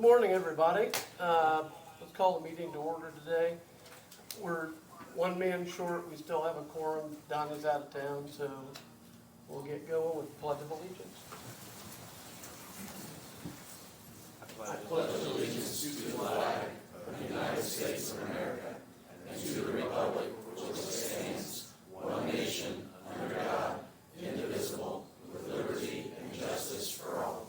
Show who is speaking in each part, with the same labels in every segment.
Speaker 1: Morning, everybody. Let's call the meeting to order today. We're one man short. We still have a quorum. Donna's out of town, so we'll get going with the Pledge of Allegiance. I pledge allegiance to the flag of the United States of America and to the republic for which it stands, one nation, under God, indivisible, with liberty and justice for all.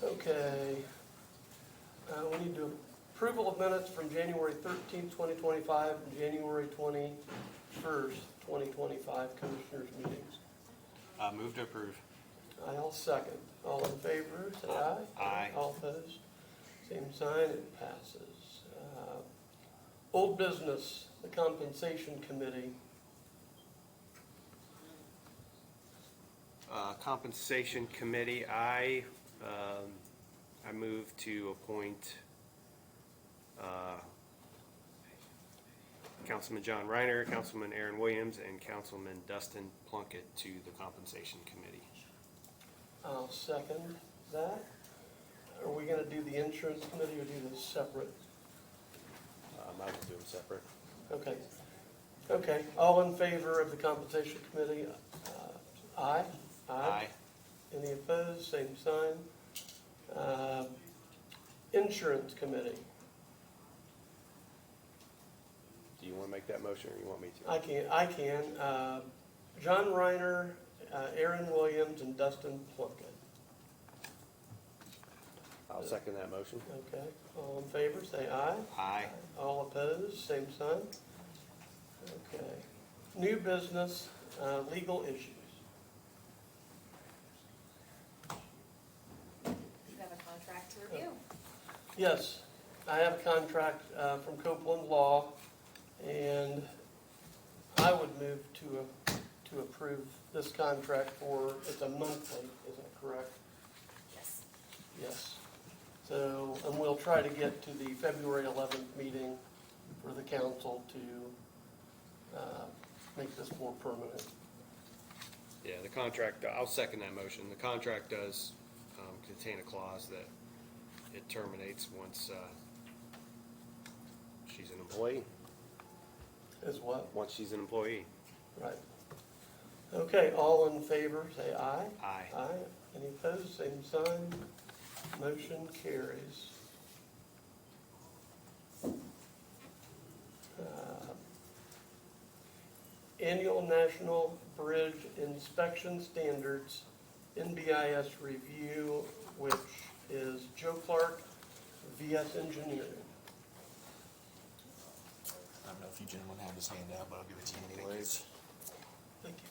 Speaker 1: Okay, we need to approval of minutes from January 13th, 2025 and January 21st, 2025 Commissioners meetings.
Speaker 2: Move to approve.
Speaker 1: I'll second. All in favor, say aye.
Speaker 2: Aye.
Speaker 1: All opposed, same sign, it passes. Old business, the Compensation Committee.
Speaker 2: Compensation Committee, I move to appoint Councilman John Reiner, Councilman Aaron Williams, and Councilman Dustin Plunkett to the Compensation Committee.
Speaker 1: I'll second that. Are we gonna do the Insurance Committee or do this separate?
Speaker 2: I will do them separate.
Speaker 1: Okay. Okay, all in favor of the Compensation Committee? Aye?
Speaker 2: Aye.
Speaker 1: Any opposed, same sign. Insurance Committee,
Speaker 2: Do you want to make that motion or you want me to?
Speaker 1: I can. John Reiner, Aaron Williams, and Dustin Plunkett.
Speaker 2: I'll second that motion.
Speaker 1: Okay, all in favor, say aye.
Speaker 2: Aye.
Speaker 1: All opposed, same sign. Okay. New business, legal issues.
Speaker 3: You have a contract to review.
Speaker 1: Yes, I have a contract from Copeland Law, and I would move to approve this contract for, it's a monthly, is that correct?
Speaker 3: Yes.
Speaker 1: Yes. So, and we'll try to get to the February 11th meeting for the council to make this more permanent.
Speaker 2: Yeah, the contract, I'll second that motion. The contract does contain a clause that it terminates once she's an employee.
Speaker 1: Is what?
Speaker 2: Once she's an employee.
Speaker 1: Right. Okay, all in favor, say aye.
Speaker 2: Aye.
Speaker 1: Aye. Any opposed, same sign. Motion carries. Annual National Bridge Inspection Standards, NBIS review, which is Joe Clark, VS Engineering.
Speaker 4: I don't know if you gentlemen have this handout, but I'll give it to you anyways.
Speaker 1: Thank you.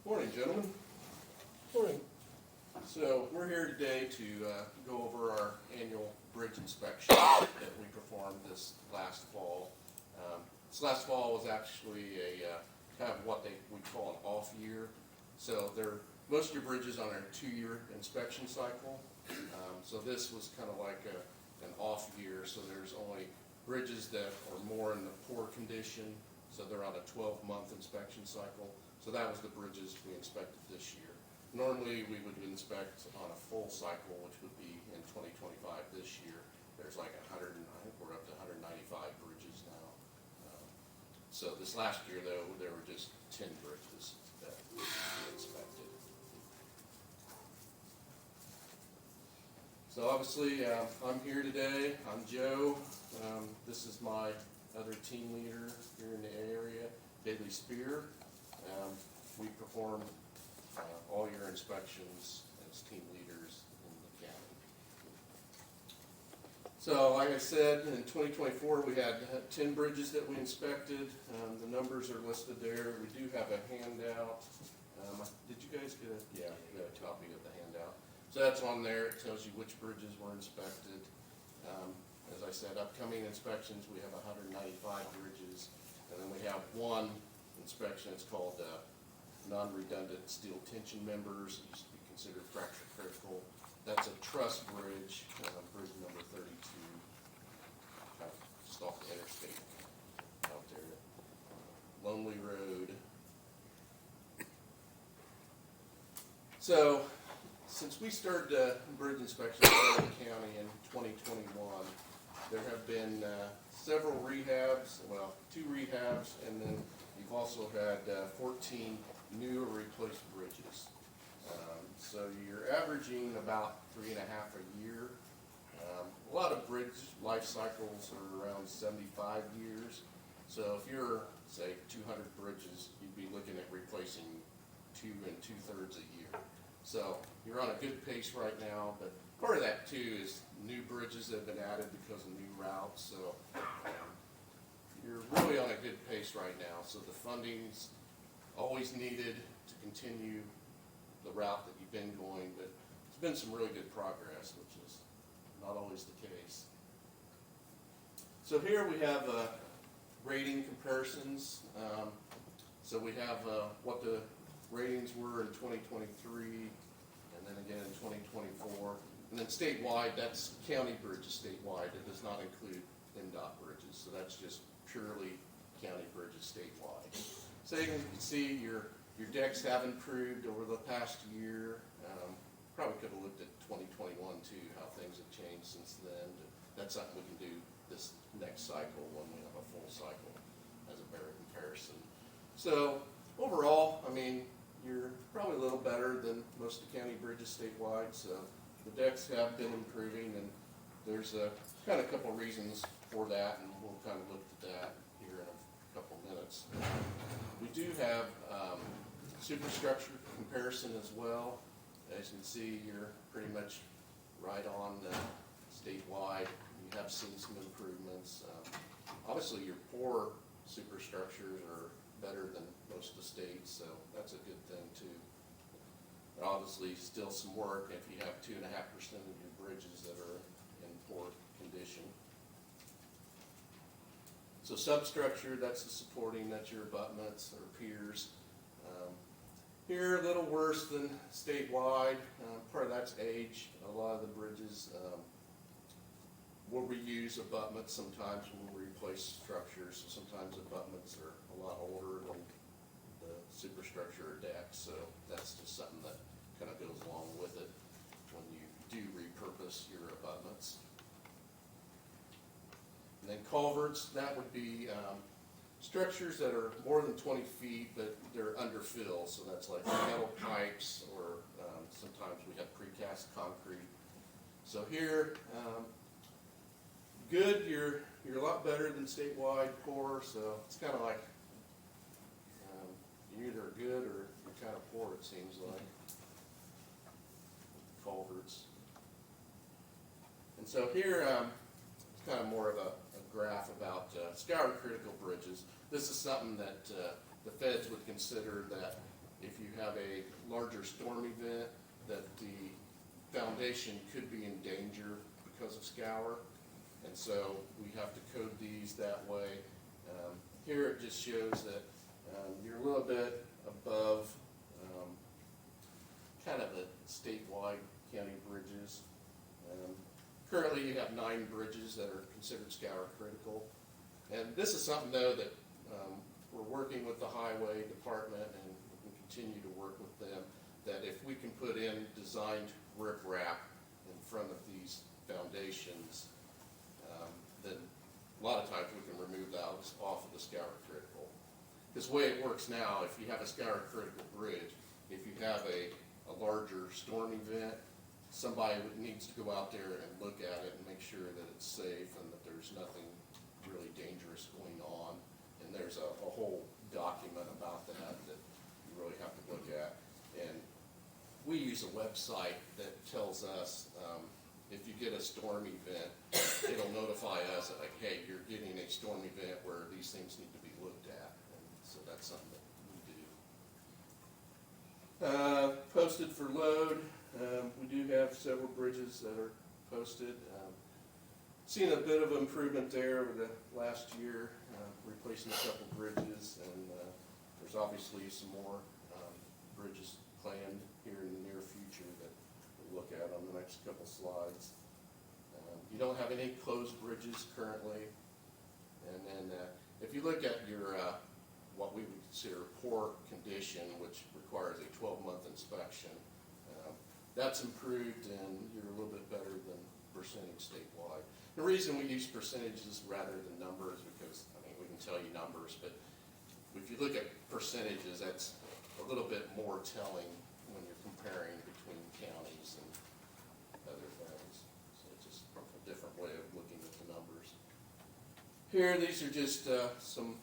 Speaker 5: Morning, gentlemen.
Speaker 1: Morning.
Speaker 5: So we're here today to go over our annual bridge inspection that we performed this last fall. This last fall was actually a kind of what we call an off year. So most of your bridges on a 2-year inspection cycle. So this was kind of like an off year. So there's only bridges that are more in the poor condition. So they're on a 12-month inspection cycle. So that was the bridges we inspected this year. Normally, we would inspect on a full cycle, which would be in 2025 this year. There's like I think we're up to 195 bridges now. So this last year, though, there were just 10 bridges that we inspected. So obviously, I'm here today. I'm Joe. This is my other team leader here in the area, Daily Spear. We perform all your inspections as team leaders in the county. So like I said, in 2024 we had 10 bridges that we inspected. The numbers are listed there. We do have a handout. Did you guys get we got a copy of the handout. So that's on there. It tells you which bridges were inspected. As I said, upcoming inspections, we have 195 bridges. And then we have have one inspection. It's called non-redundant steel tension members. It used to be considered fracture critical. That's a truss bridge, bridge number 32, just off the interstate out there. Lonely Road. So, since we started bridge inspections in the county in 2021, there have been several rehabs, well, 2 rehabs, and then you've also had 14 new or replaced bridges. So you're averaging about 3.5 a year. A lot of bridge life cycles are around 75 years. So if you're, say, 200 bridges, you'd be looking at replacing 2 2/3 a year. So you're on a good pace right now, but part of that too is new bridges that have been added because of new routes. So you're really on a good pace right now. So the funding's always needed to continue the route that you've been going, but it's been some really good progress, which is not always the case. So here we have rating comparisons. So we have what the ratings were in 2023, and then again in 2024. And then statewide, that's county bridges statewide. It does not include NDOT bridges, so that's just purely county bridges statewide. So you can see your decks have improved over the past year. Probably could have looked at 2021 too, how things have changed since then. But that's something we can do this next cycle when we have a full cycle as a better comparison. So overall, I mean, you're probably a little better than most of the county bridges statewide. So the decks have been improving, and there's a kind of couple reasons for that, and we'll kind of look at that here in a couple minutes. We do have superstructure comparison as well. As you can see, you're pretty much right on statewide. You have seen some improvements. Obviously, your poor superstructures are better than most of the states, so that's a good thing too. But obviously, still some work if you have 2.5% of your bridges that are in poor condition. So substructure, that's the supporting, that's your abutments or piers. Here, a little worse than statewide. Part of that's age. A lot of the bridges will reuse abutments sometimes when we replace structures. So sometimes abutments are a lot older than the superstructure or decks. So that's just something that kind of goes along with it when you do repurpose your abutments. And then culverts, that would be structures that are more than 20 feet, but they're underfill. So that's like metal pipes, or sometimes we have precast concrete. So here, good, you're a lot better than statewide. Poor, so it's kind of like you're either good or you're kind of poor, it seems like. Culverts. And so here, it's kind of more of a graph about scour critical bridges. This is something that the feds would consider, that if you have a larger storm event, that the foundation could be in danger because of scour. And so we have to code these that way. Here it just shows that you're a little bit above kind of the statewide county bridges. Currently you have 9 bridges that are considered scour critical. And this is something though that we're working with the highway department, and we can continue to work with them, that if we can put in designed riprap in front of these foundations, then a lot of times we can remove those off of the scour critical. Because the way it works now, if you have a scour critical bridge, if you have a larger storm event, somebody needs to go out there and look at it and make sure that it's safe and that there's nothing really dangerous going on. And there's a whole document about that you really have to look at. And we use a website that tells us if you get a storm event, it'll notify us that, like, hey, you're getting a storm event where these things need to be looked at. And so that's something that we do. Posted for load. We do have several bridges that are posted. Seen a bit of improvement there over the last year. replacing a couple bridges, and there's obviously some more bridges planned here in the near future that we'll look at on the next couple slides. You don't have any closed bridges currently. And then if you look at your what we would consider poor condition, which requires a 12-month inspection, that's improved, and you're a little bit better than percentage statewide. The reason we use percentages rather than numbers, because I mean we can tell you numbers, but if you look at percentages, that's a little bit more telling when you're comparing between counties and other things. So it's just a different way of looking at the numbers. Here, these are just some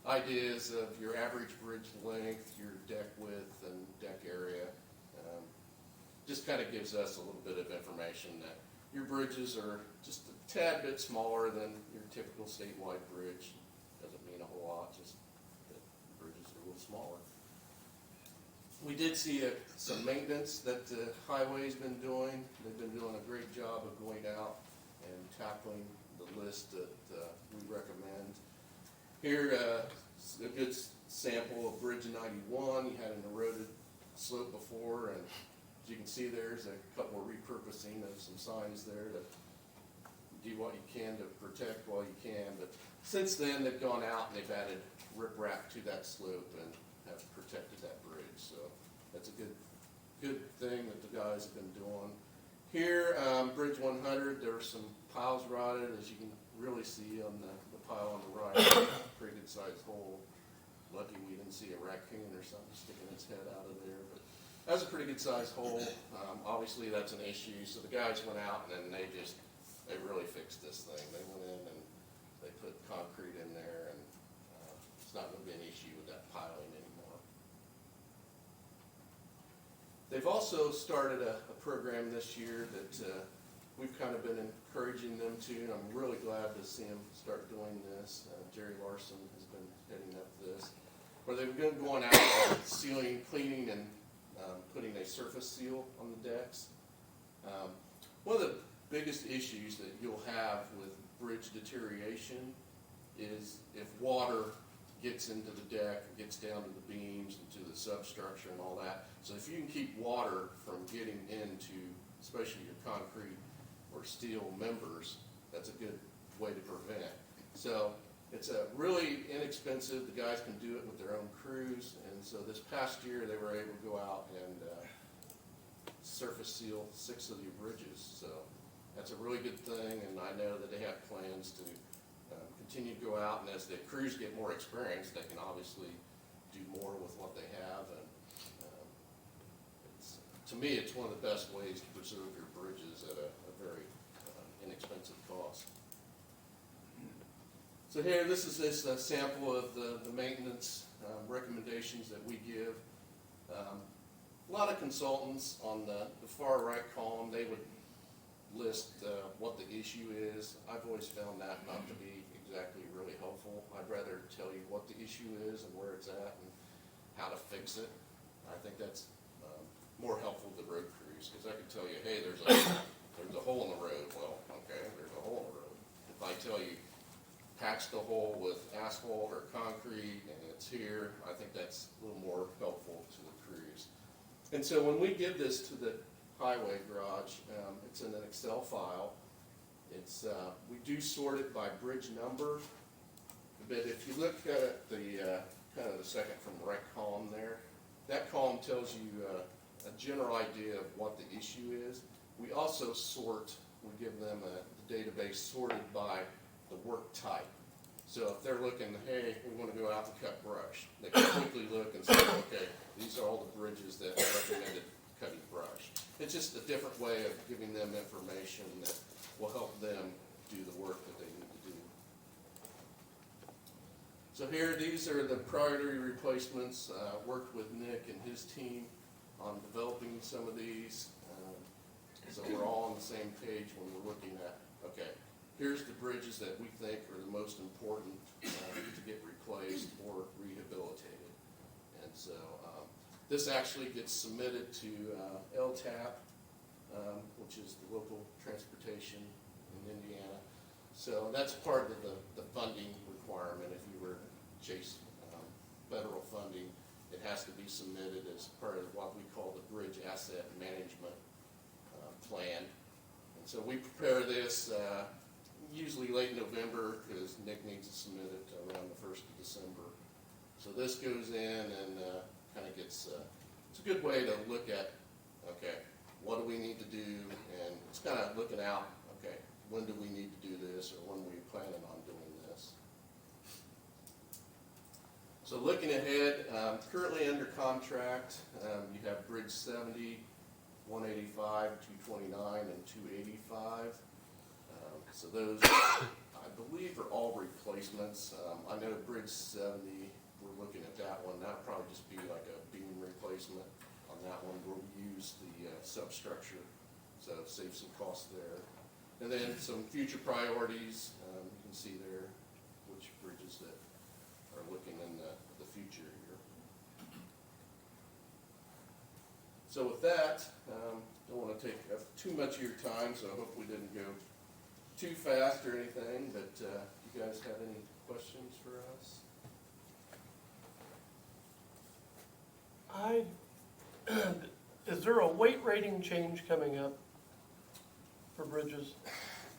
Speaker 5: ideas of your average bridge length, your deck width, and deck area. Just kind of gives us a little bit of information that your bridges are just a tad bit smaller than your typical statewide bridge. Doesn't mean a whole lot, just that the bridges are a little smaller. We did see some maintenance that the highway's been doing. They've been doing a great job of going out and tackling the list that we recommend. Here, a good sample of Bridge 91. You had an eroded slope before, and as you can see, there's a couple of repurposing of some signs there to do what you can to protect while you can. But since then, they've gone out and they've added riprap to that slope and have protected that bridge. So that's a good thing that the guys have been doing. Here, Bridge 100, there were some piles rotted, as you can really see on the pile on the right. Pretty good sized hole. Lucky we didn't see a raccoon or something sticking its head out of there. But that was a pretty good sized hole. Obviously that's an issue. So the guys went out and then they really fixed this thing. They went in and they put concrete in there, and it's not going to be an issue with that piling anymore. They've also started a program this year that we've kind of been encouraging them to, and I'm really glad to see them start doing this. Jerry Larson has been heading up this, where they've been going out and sealing, cleaning, and putting a surface seal on the decks. One of the biggest issues that you'll have with bridge deterioration is if water gets into the deck, gets down to the beams and to the substructure and all that. So if you can keep water from getting into, especially your concrete or steel members, that's a good way to prevent. So it's a really inexpensive. The guys can do it with their own crews, and so this past year they were able to go out and surface seal 6 of the bridges. So that's a really good thing, and I know that they have plans to continue to go out, and as the crews get more experience, they can obviously do more with what they have. And to me, it's one of the best ways to preserve your bridges at a very inexpensive cost. So here, this is a sample of the maintenance recommendations that we give. A lot of consultants on the far right column, they would list what the issue is. I've always found that not to be exactly really helpful. I'd rather tell you what the issue is and where it's at and how to fix it. I think that's more helpful to road crews, because I can tell you, hey, there's a hole in the road. Well, okay, there's a hole in the road. If I tell you, patch the hole with asphalt or concrete and it's here, I think that's a little more helpful to the crews. And so when we give this to the highway garage, it's in an Excel file. It's we do sort it by bridge number, but if you look at the kind of the second from the right column there, that column tells you a general idea of what the issue is. We also sort, we give them the database sorted by the work type. So if they're looking, hey, we want to go out and cut brush, they can quickly look and say, okay, these are all the bridges that are recommended cutting brush. It's just a different way of giving them information that will help them do the work that they need to do. So here, these are the priority replacements. Worked with Nick and his team on developing some of these. So we're all on the same page when we're looking at, okay, here's the bridges that we think are the most important to get replaced or rehabilitated. And so this actually gets submitted to LTAP, which is the local transportation in Indiana. So that's part of the funding requirement if you were to chase federal funding. It has to be submitted as part of what we call the Bridge Asset Management Plan. And so we prepare this usually late November because Nick needs to submit it around the 1st of December. So this goes in and kind of gets, it's a good way to look at, okay, what do we need to do? And it's kind of looking out, okay, when do we need to do this, or when are we planning on doing this? So looking ahead, currently under contract, you have Bridge 70, 185, 229, and 285. So those, I believe, are all replacements. I know Bridge 70, we're looking at that one. That'll probably just be like a beam replacement. On that one, we'll use the substructure, so save some costs there. And then some future priorities. You can see there which bridges that are looking in the future here. So with that, don't want to take up too much of your time, so I hope we didn't go too fast or anything, but you guys have any questions for us?
Speaker 6: Is there a weight rating change coming up for bridges?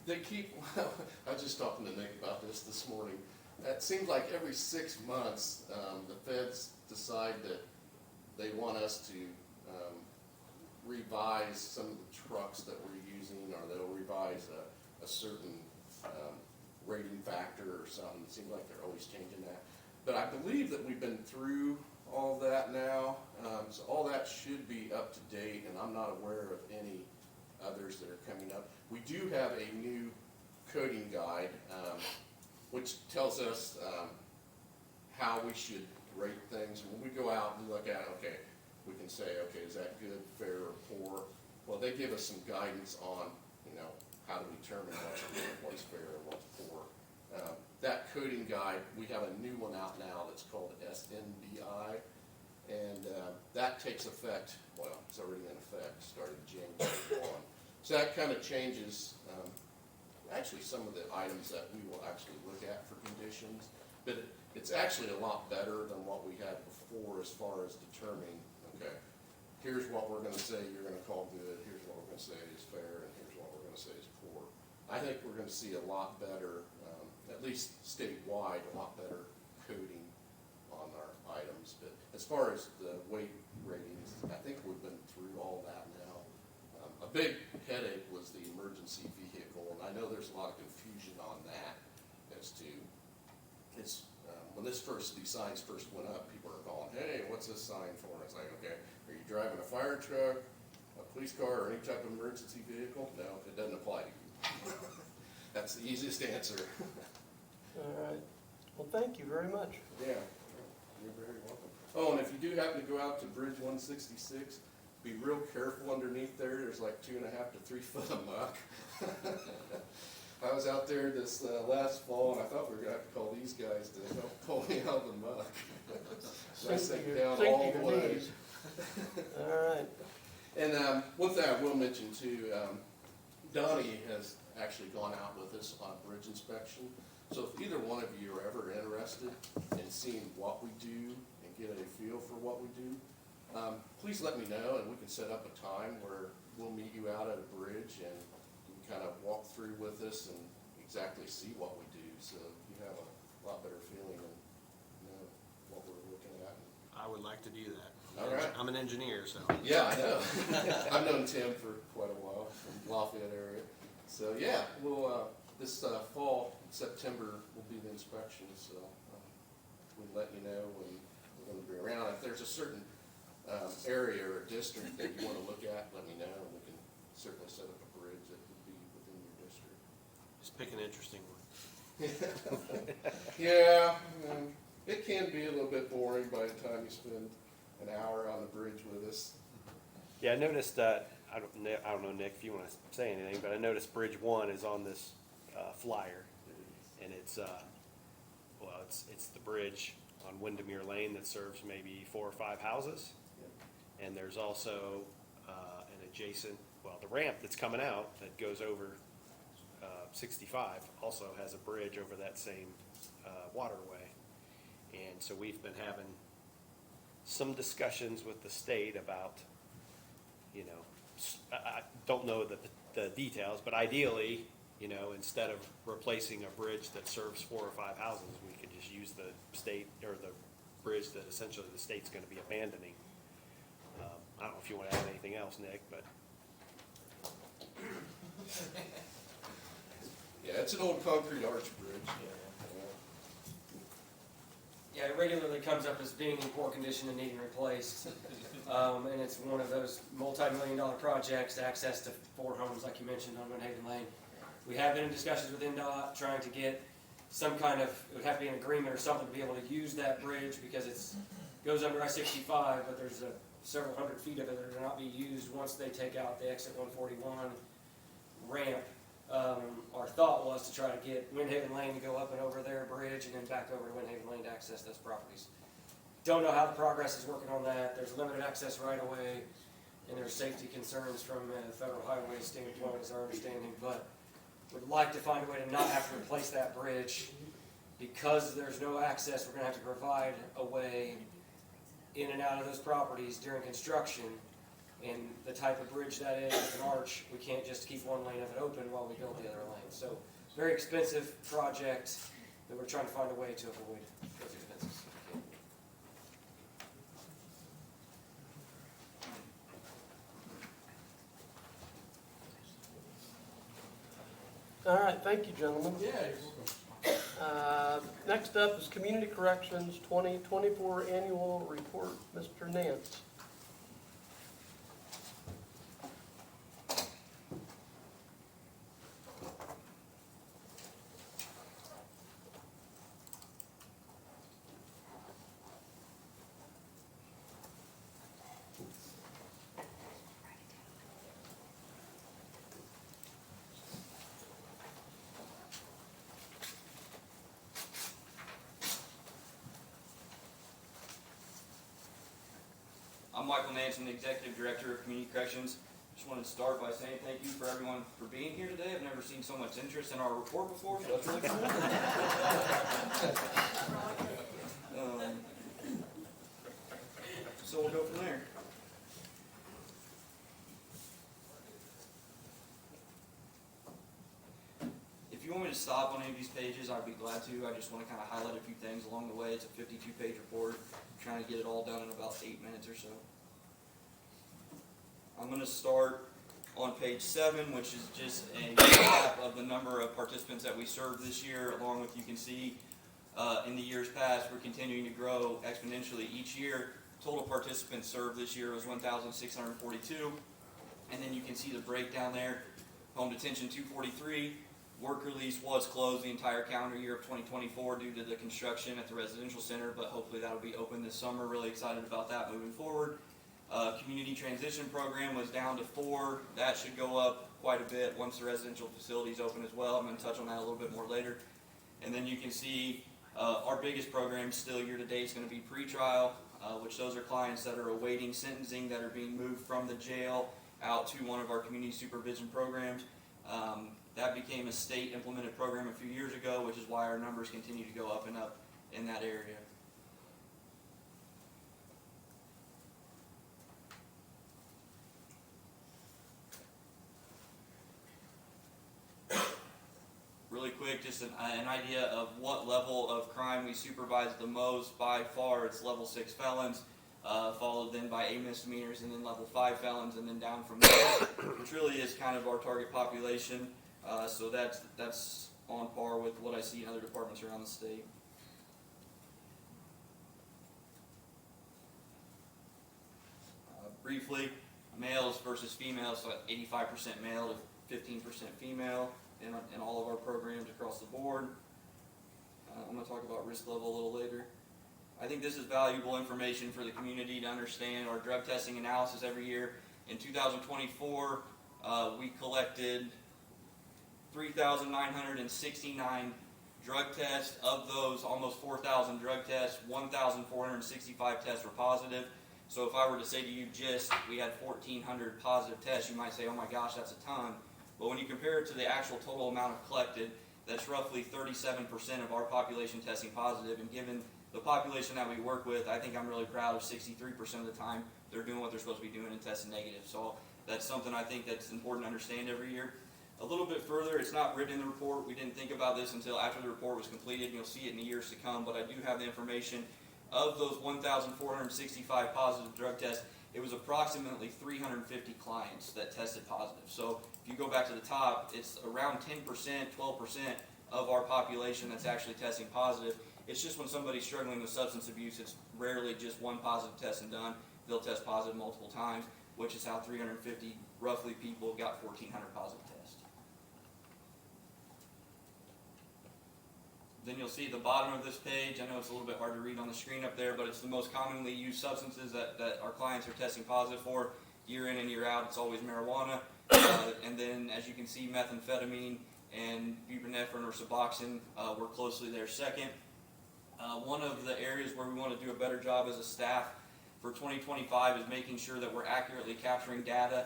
Speaker 5: They keep, well, I was just talking to Nick about this morning. It seems like every 6 months, the feds decide that they want us to revise some of the trucks that we're using, or they'll revise a certain rating factor or something. It seems like they're always changing that. But I believe that we've been through all that now, so all that should be up to date, and I'm not aware of any others that are coming up. We do have a new coding guide, which tells us how we should rate things. When we go out and look at it, okay, we can say, okay, is that good, fair, or poor? Well, they give us some guidance on, you know, how to determine what's good, what's fair, and what's poor. That coding guide, we have a new one out now that's called SNBI, and that takes effect, well, it's already in effect, started January 1. So that kind of changes, actually some of the items that we will actually look at for conditions, but it's actually a lot better than what we had before as far as determining, okay, here's what we're gonna say you're gonna call good, here's what we're gonna say is fair, and here's what we're gonna say is poor. I think we're gonna see a lot better, at least statewide, a lot better coding on our items. But as far as the weight ratings, I think we've been through all that now. A big headache was the emergency vehicle, and I know there's a lot of confusion on that as to, it's, when these signs first went up, people are calling, hey, what's this sign for? And it's like, okay, are you driving a fire truck, a police car, or any type of emergency vehicle? No, it doesn't apply to you. That's the easiest answer.
Speaker 6: All right. Well, thank you very much.
Speaker 5: Yeah, you're very welcome. Oh, and if you do happen to go out to Bridge 166, be real careful underneath there. There's like 2.5 to 3 foot of muck. I was out there this last fall, and I thought we were going to have to call these guys to help pull me out of the muck. I sank down all the way.
Speaker 6: All right.
Speaker 5: And with that, I will mention too, Donnie has actually gone out with us on bridge inspection. So if either one of you are ever interested in seeing what we do and get a feel for what we do, please let me know, and we can set up a time where we'll meet you out at a bridge and you can kind of walk through with us and exactly see what we do, so you have a lot better feeling and know what we're looking at.
Speaker 2: I would like to do that.
Speaker 5: All right.
Speaker 2: I'm an engineer, so.
Speaker 5: Yeah, I know. I've known Tim for quite a while from Lafayette area. So yeah, we'll this fall, September, will be the inspection. So we'll let you know when we're going to be around. If there's a certain area or district that you want to look at, let me know, and we can certainly set up a bridge that would be within your district.
Speaker 2: Just pick an interesting one.
Speaker 5: Yeah, it can be a little bit boring by the time you spend an hour on the bridge with us.
Speaker 2: Yeah, I noticed that, I don't know, Nick, if you want to say anything, but I noticed Bridge 1 is on this flyer, and it's the bridge on Windermere Lane that serves maybe 4 or 5 houses, and there's also an adjacent, well, the ramp that's coming out that goes over 65 also has a bridge over that same waterway. And so we've been having some discussions with the state about, you know, I don't know the details, but ideally, you know, instead of replacing a bridge that serves 4 or 5 houses, we could just use the state, or the bridge that essentially the state's gonna be abandoning. I don't know if you wanna add anything else, Nick, but.
Speaker 5: Yeah, it's an old concrete arch bridge.
Speaker 7: Yeah, it regularly comes up as being in poor condition and needing replaced. And it's one of those multi-million-dollar projects, access to 4 homes, like you mentioned, on Winhaven Lane. We have been in discussions with NDOT, trying to get some kind of, it would have to be an agreement or something to be able to use that bridge, because it's, goes under I-65, but there's several hundred feet of it that are not be used once they take out the exit 141 ramp. Our thought was to try to get Winhaven Lane to go up and over their bridge and then back over to Winhaven Lane to access those properties. Don't know how the progress is working on that. There's limited access right away, and there's safety concerns from a federal highway standpoint, is our understanding, but would like to find a way to not have to replace that bridge. Because there's no access, we're gonna have to provide a way in and out of those properties during construction. And the type of bridge that is, with an arch, we can't just keep one lane of it open while we build the other lane. So, very expensive project that we're trying to find a way to avoid those expenses.
Speaker 6: All right, thank you, gentlemen.
Speaker 5: Yeah, you're welcome.
Speaker 6: Next up is Community Corrections 2024 Annual Report, Mr. Nance.
Speaker 8: I'm Michael Nance, I'm the Executive Director of Community Corrections. Just wanted to start by saying thank you for everyone for being here today. I've never seen so much interest in our report before, so that's really cool. So we'll go from there. If you want me to stop on any of these pages, I'd be glad to. I just want to kind of highlight a few things along the way. It's a 52-page report. I'm trying to get it all done in about 8 minutes or so. I'm going to start on page 7, which is just a recap of the number of participants that we served this year, along with, you can see, in the years past, we're continuing to grow exponentially each year. Total participants served this year was 1,642. And then you can see the breakdown there. Home detention 243. Work release was closed the entire calendar year of 2024 due to the construction at the residential center, but hopefully that'll be open this summer. Really excited about that moving forward. Community transition program was down to 4. That should go up quite a bit once the residential facilities open as well. I'm going to touch on that a little bit more later. And then you can see our biggest program still year to date is going to be pretrial, which those are clients that are awaiting sentencing that are being moved from the jail out to one of our community supervision programs. That became a state implemented program a few years ago, which is why our numbers continue to go up and up in that area. Really quick, just an idea of what level of crime we supervise the most. By far, it's level 6 felons, followed then by A misdemeanors, and then level 5 felons, and then down from there, which really is kind of our target population. So that's on par with what I see in other departments around the state. Briefly, males versus females, so 85% male to 15% female in all of our programs across the board. I'm going to talk about risk level a little later. I think this is valuable information for the community to understand our drug testing analysis every year. In 2024, we collected 3,969 drug tests. Of those, almost 4,000 drug tests, 1,465 tests were positive. So if I were to say to you we had 1,400 positive tests, you might say, oh my gosh, that's a ton. But when you compare it to the actual total amount of collected, that's roughly 37% of our population testing positive, and given the population that we work with, I think I'm really proud of 63% of the time they're doing what they're supposed to be doing and testing negative. So that's something I think that's important to understand every year. A little bit further, it's not written in the report. We didn't think about this until after the report was completed, and you'll see it in the years to come, but I do have the information. Of those 1,465 positive drug tests, it was approximately 350 clients that tested positive. So if you go back to the top, it's around 10%, 12% of our population that's actually testing positive. It's just when somebody's struggling with substance abuse, it's rarely just one positive test and done. They'll test positive multiple times, which is how 350 roughly people got 1,400 positive tests. Then you'll see at the bottom of this page, I know it's a little bit hard to read on the screen up there, but it's the most commonly used substances that our clients are testing positive for year in and year out. It's always marijuana. And then, as you can see, methamphetamine and buprenorphine or Suboxone were closely there second. One of the areas where we want to do a better job as a staff for 2025 is making sure that we're accurately capturing data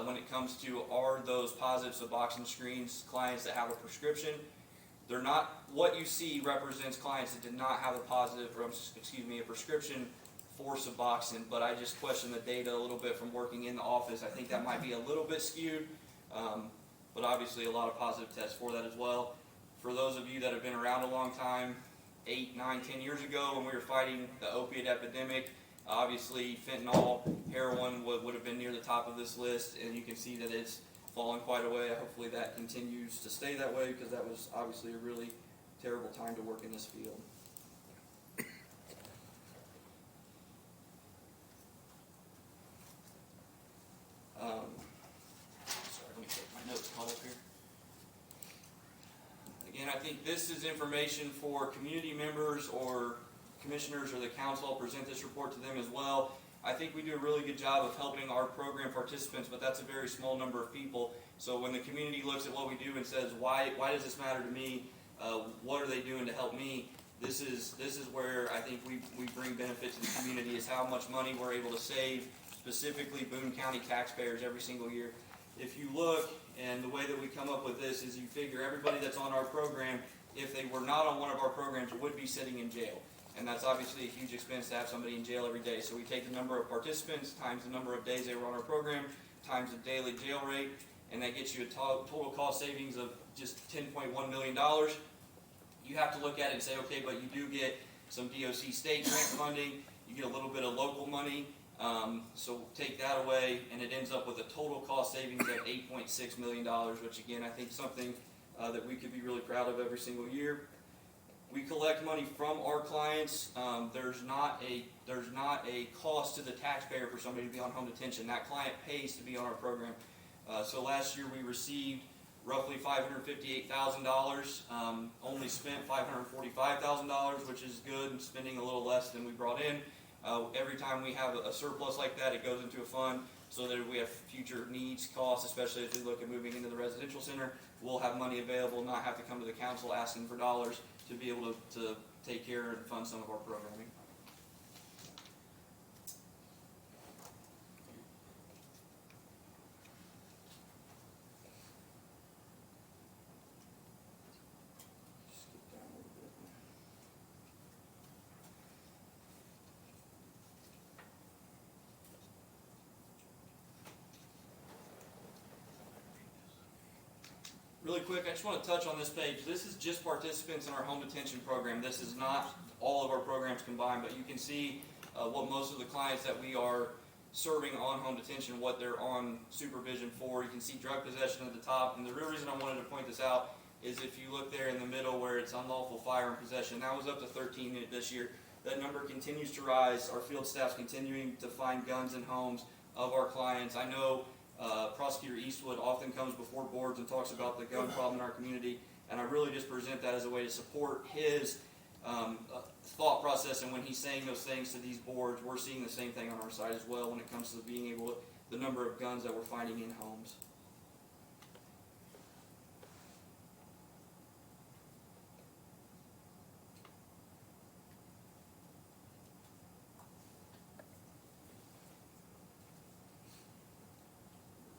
Speaker 8: when it comes to are those positive Suboxone screens clients that have a prescription. They're not, what you see represents clients that did not have a prescription for Suboxone, but I just question the data a little bit from working in the office. I think that might be a little bit skewed, but obviously a lot of positive tests for that as well. For those of you that have been around a long time, 8, 9, 10 years ago when we were fighting the opiate epidemic, obviously fentanyl, heroin would have been near the top of this list, and you can see that it's fallen quite a way. Hopefully that continues to stay that way, because that was obviously a really terrible time to work in this field. Sorry, let me take my notes call up here. Again, I think this is information for community members or commissioners or the council. I'll present this report to them as well. I think we do a really good job of helping our program participants, but that's a very small number of people. So when the community looks at what we do and says, why does this matter to me? What are they doing to help me? This is where I think we bring benefit to the community, is how much money we're able to save, specifically Boone County taxpayers every single year. If you look, and the way that we come up with this is you figure everybody that's on our program, if they were not on one of our programs, would be sitting in jail. And that's obviously a huge expense to have somebody in jail every day. So we take the number of participants times the number of days they were on our program times the daily jail rate, and that gets you a total cost savings of just $10.1 million. You have to look at it and say, okay, but you do get some DOC state grant funding, you get a little bit of local money, so take that away, and it ends up with a total cost savings of $8.6 million, which again, I think is something that we could be really proud of every single year. We collect money from our clients. There's not a cost to the taxpayer for somebody to be on home detention. That client pays to be on our program. So last year we received roughly $558,000. Only spent $545,000, which is good, and spending a little less than we brought in. Every time we have a surplus like that, it goes into a fund so that if we have future needs, costs, especially as we look at moving into the residential center, we'll have money available, not have to come to the council asking for dollars to be able to take care and fund some of our programming. Skip down a little bit. Really quick, I just want to touch on this page. This is just participants in our home detention program. This is not all of our programs combined, but you can see what most of the clients that we are serving on home detention, what they're on supervision for. You can see drug possession at the top, and the real reason I wanted to point this out is if you look there in the middle where it's unlawful firearm possession, that was up to 13 this year. That number continues to rise. Our field staff's continuing to find guns in homes of our clients. I know Prosecutor Eastwood often comes before boards and talks about the gun problem in our community, and I really just present that as a way to support his thought process, and when he's saying those things to these boards, we're seeing the same thing on our side as well when it comes to being able to, the number of guns that we're finding in homes.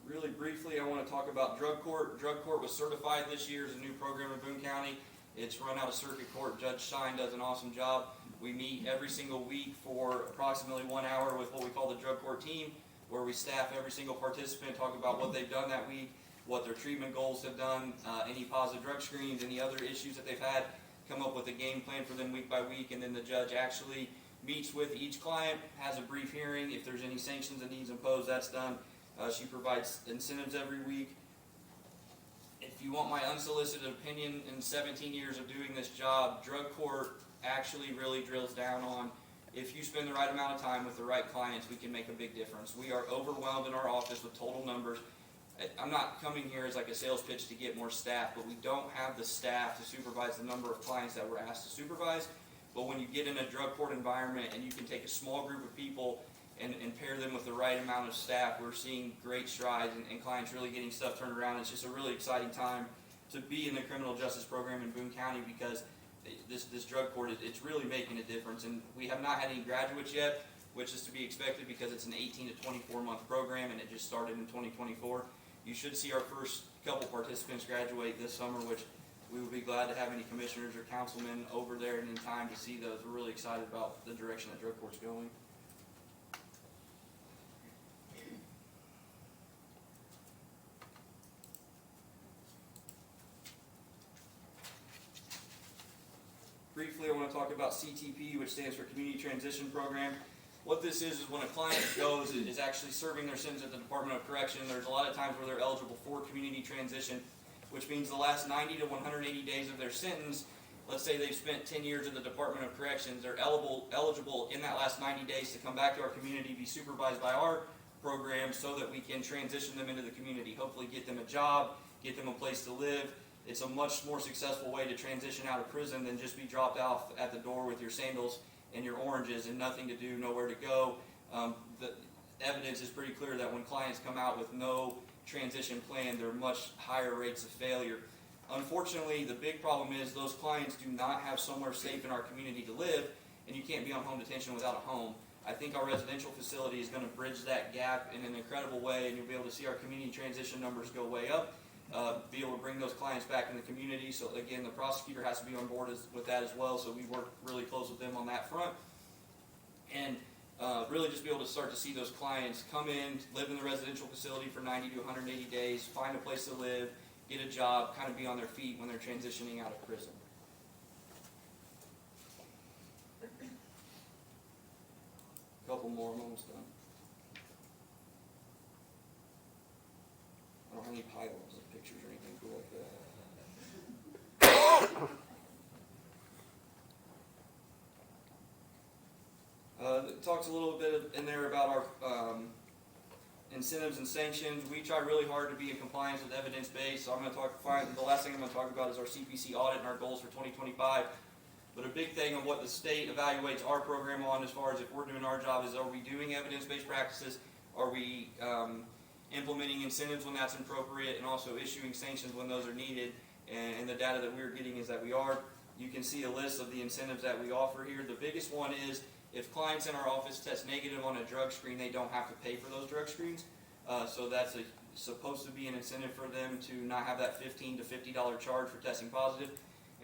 Speaker 8: Really briefly, I want to want to talk about drug court. Drug court was certified this year as a new program in Boone County. It's run out of circuit court. Judge Stein does an awesome job. We meet every single week for approximately 1 hour with what we call the drug court team, where we staff every single participant, talk about what they've done that week, what their treatment goals have done, any positive drug screens, any other issues that they've had, come up with a game plan for them week by week, and then the judge actually meets with each client, has a brief hearing. If there's any sanctions that needs imposed, that's done. She provides incentives every week. If you want my unsolicited opinion, in 17 years of doing this job, drug court actually really drills down on, if you spend the right amount of time with the right clients, we can make a big difference. We are overwhelmed in our office with total numbers. I'm not coming here as like a sales pitch to get more staff, but we don't have the staff to supervise the number of clients that we're asked to supervise. But when you get in a drug court environment and you can take a small group of people and pair them with the right amount of staff, we're seeing great strides and clients really getting stuff turned around. It's just a really exciting time to be in the criminal justice program in Boone County, because this drug court, it's really making a difference. And we have not had any graduates yet, which is to be expected because it's an 18 to 24 month program and it just started in 2024. You should see our first couple participants graduate this summer, which we would be glad to have any commissioners or councilmen over there and in time to see those. We're really excited about the direction that drug court's going. Briefly, I want to talk about CTP, which stands for Community Transition Program. What this is when a client goes is actually serving their sentence at the Department of Correction. There's a lot of times where they're eligible for community transition, which means the last 90 to 180 days of their sentence, let's say they've spent 10 years at the Department of Corrections, they're eligible in that last 90 days to come back to our community, be supervised by our program so that we can transition them into the community, hopefully get them a job, get them a place to live. It's a much more successful way to transition out of prison than just be dropped off at the door with your sandals and your oranges and nothing to do, nowhere to go. The evidence is pretty clear that when clients come out with no transition plan, there are much higher rates of failure. Unfortunately, the big problem is those clients do not have somewhere safe in our community to live, and you can't be on home detention without a home. I think our residential facility is going to bridge that gap in an incredible way, and you'll be able to see our community transition numbers go way up, be able to bring those clients back in the community. So again, the prosecutor has to be on board with that as well, so we work really close with them on that front. And really just be able to start to see those clients come in, live in the residential facility for 90 to 180 days, find a place to live, get a job, kind of be on their feet when they're transitioning out of prison. A couple more, I'm almost done. I don't have any pylons of pictures or anything cool like that. It talks a little bit in there about our incentives and sanctions. We try really hard to be in compliance with evidence-based. So I'm going to the last thing I'm going to talk about is our CPC audit and our goals for 2025. But a big thing on what the state evaluates our program on, as far as if we're doing our job, is are we doing evidence-based practices? Are we implementing incentives when that's appropriate, and also issuing sanctions when those are needed? And the data that we're getting is that we are. You can see a list of the incentives that we offer here. The biggest one is if clients in our office test negative on a drug screen, they don't have to pay for those drug screens. So that's supposed to be an incentive for them to not have that $15 to $50 charge for testing positive.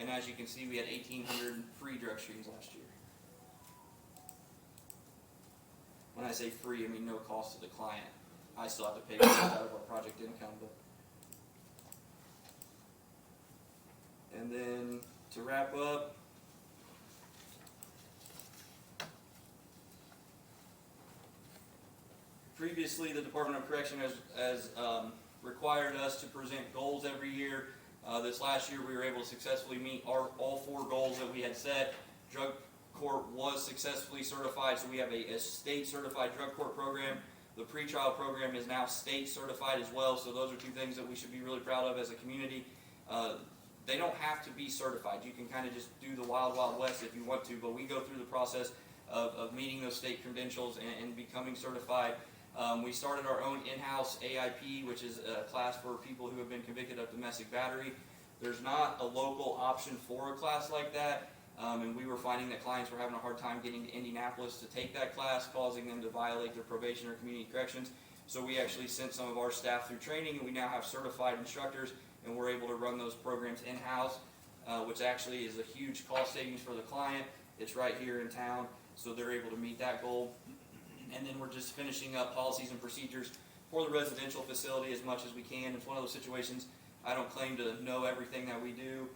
Speaker 8: And as you can see, we had 1,800 free drug screens last year. When I say free, I mean no cost to the client. I still have to pay for that out of our project income. And then to wrap up, previously the Department of Correction has required us to present goals every year. This last year we were able to successfully meet all 4 goals that we had set. Drug court was successfully certified, so we have a state certified drug court program. The pretrial program is now state certified as well, so those are 2 things that we should be really proud of as a community. They don't have to be certified. You can kind of just do the wild, wild west if you want to, but we go through the process of meeting those state credentials and becoming certified. We started our own in-house AIP, which is a class for people who have been convicted of domestic battery. There's not a local option for a class like that, and we were finding that clients were having a hard time getting to Indianapolis to take that class, causing them to violate their probation or community corrections. So we actually sent some of our staff through training, and we now have certified instructors, and we're able to run those programs in-house, which actually is a huge cost savings for the client. It's right here in town, so they're able to meet that goal. And then we're just finishing up policies and procedures for the residential facility as much as we can. It's one of those situations, I don't claim to know everything that we do.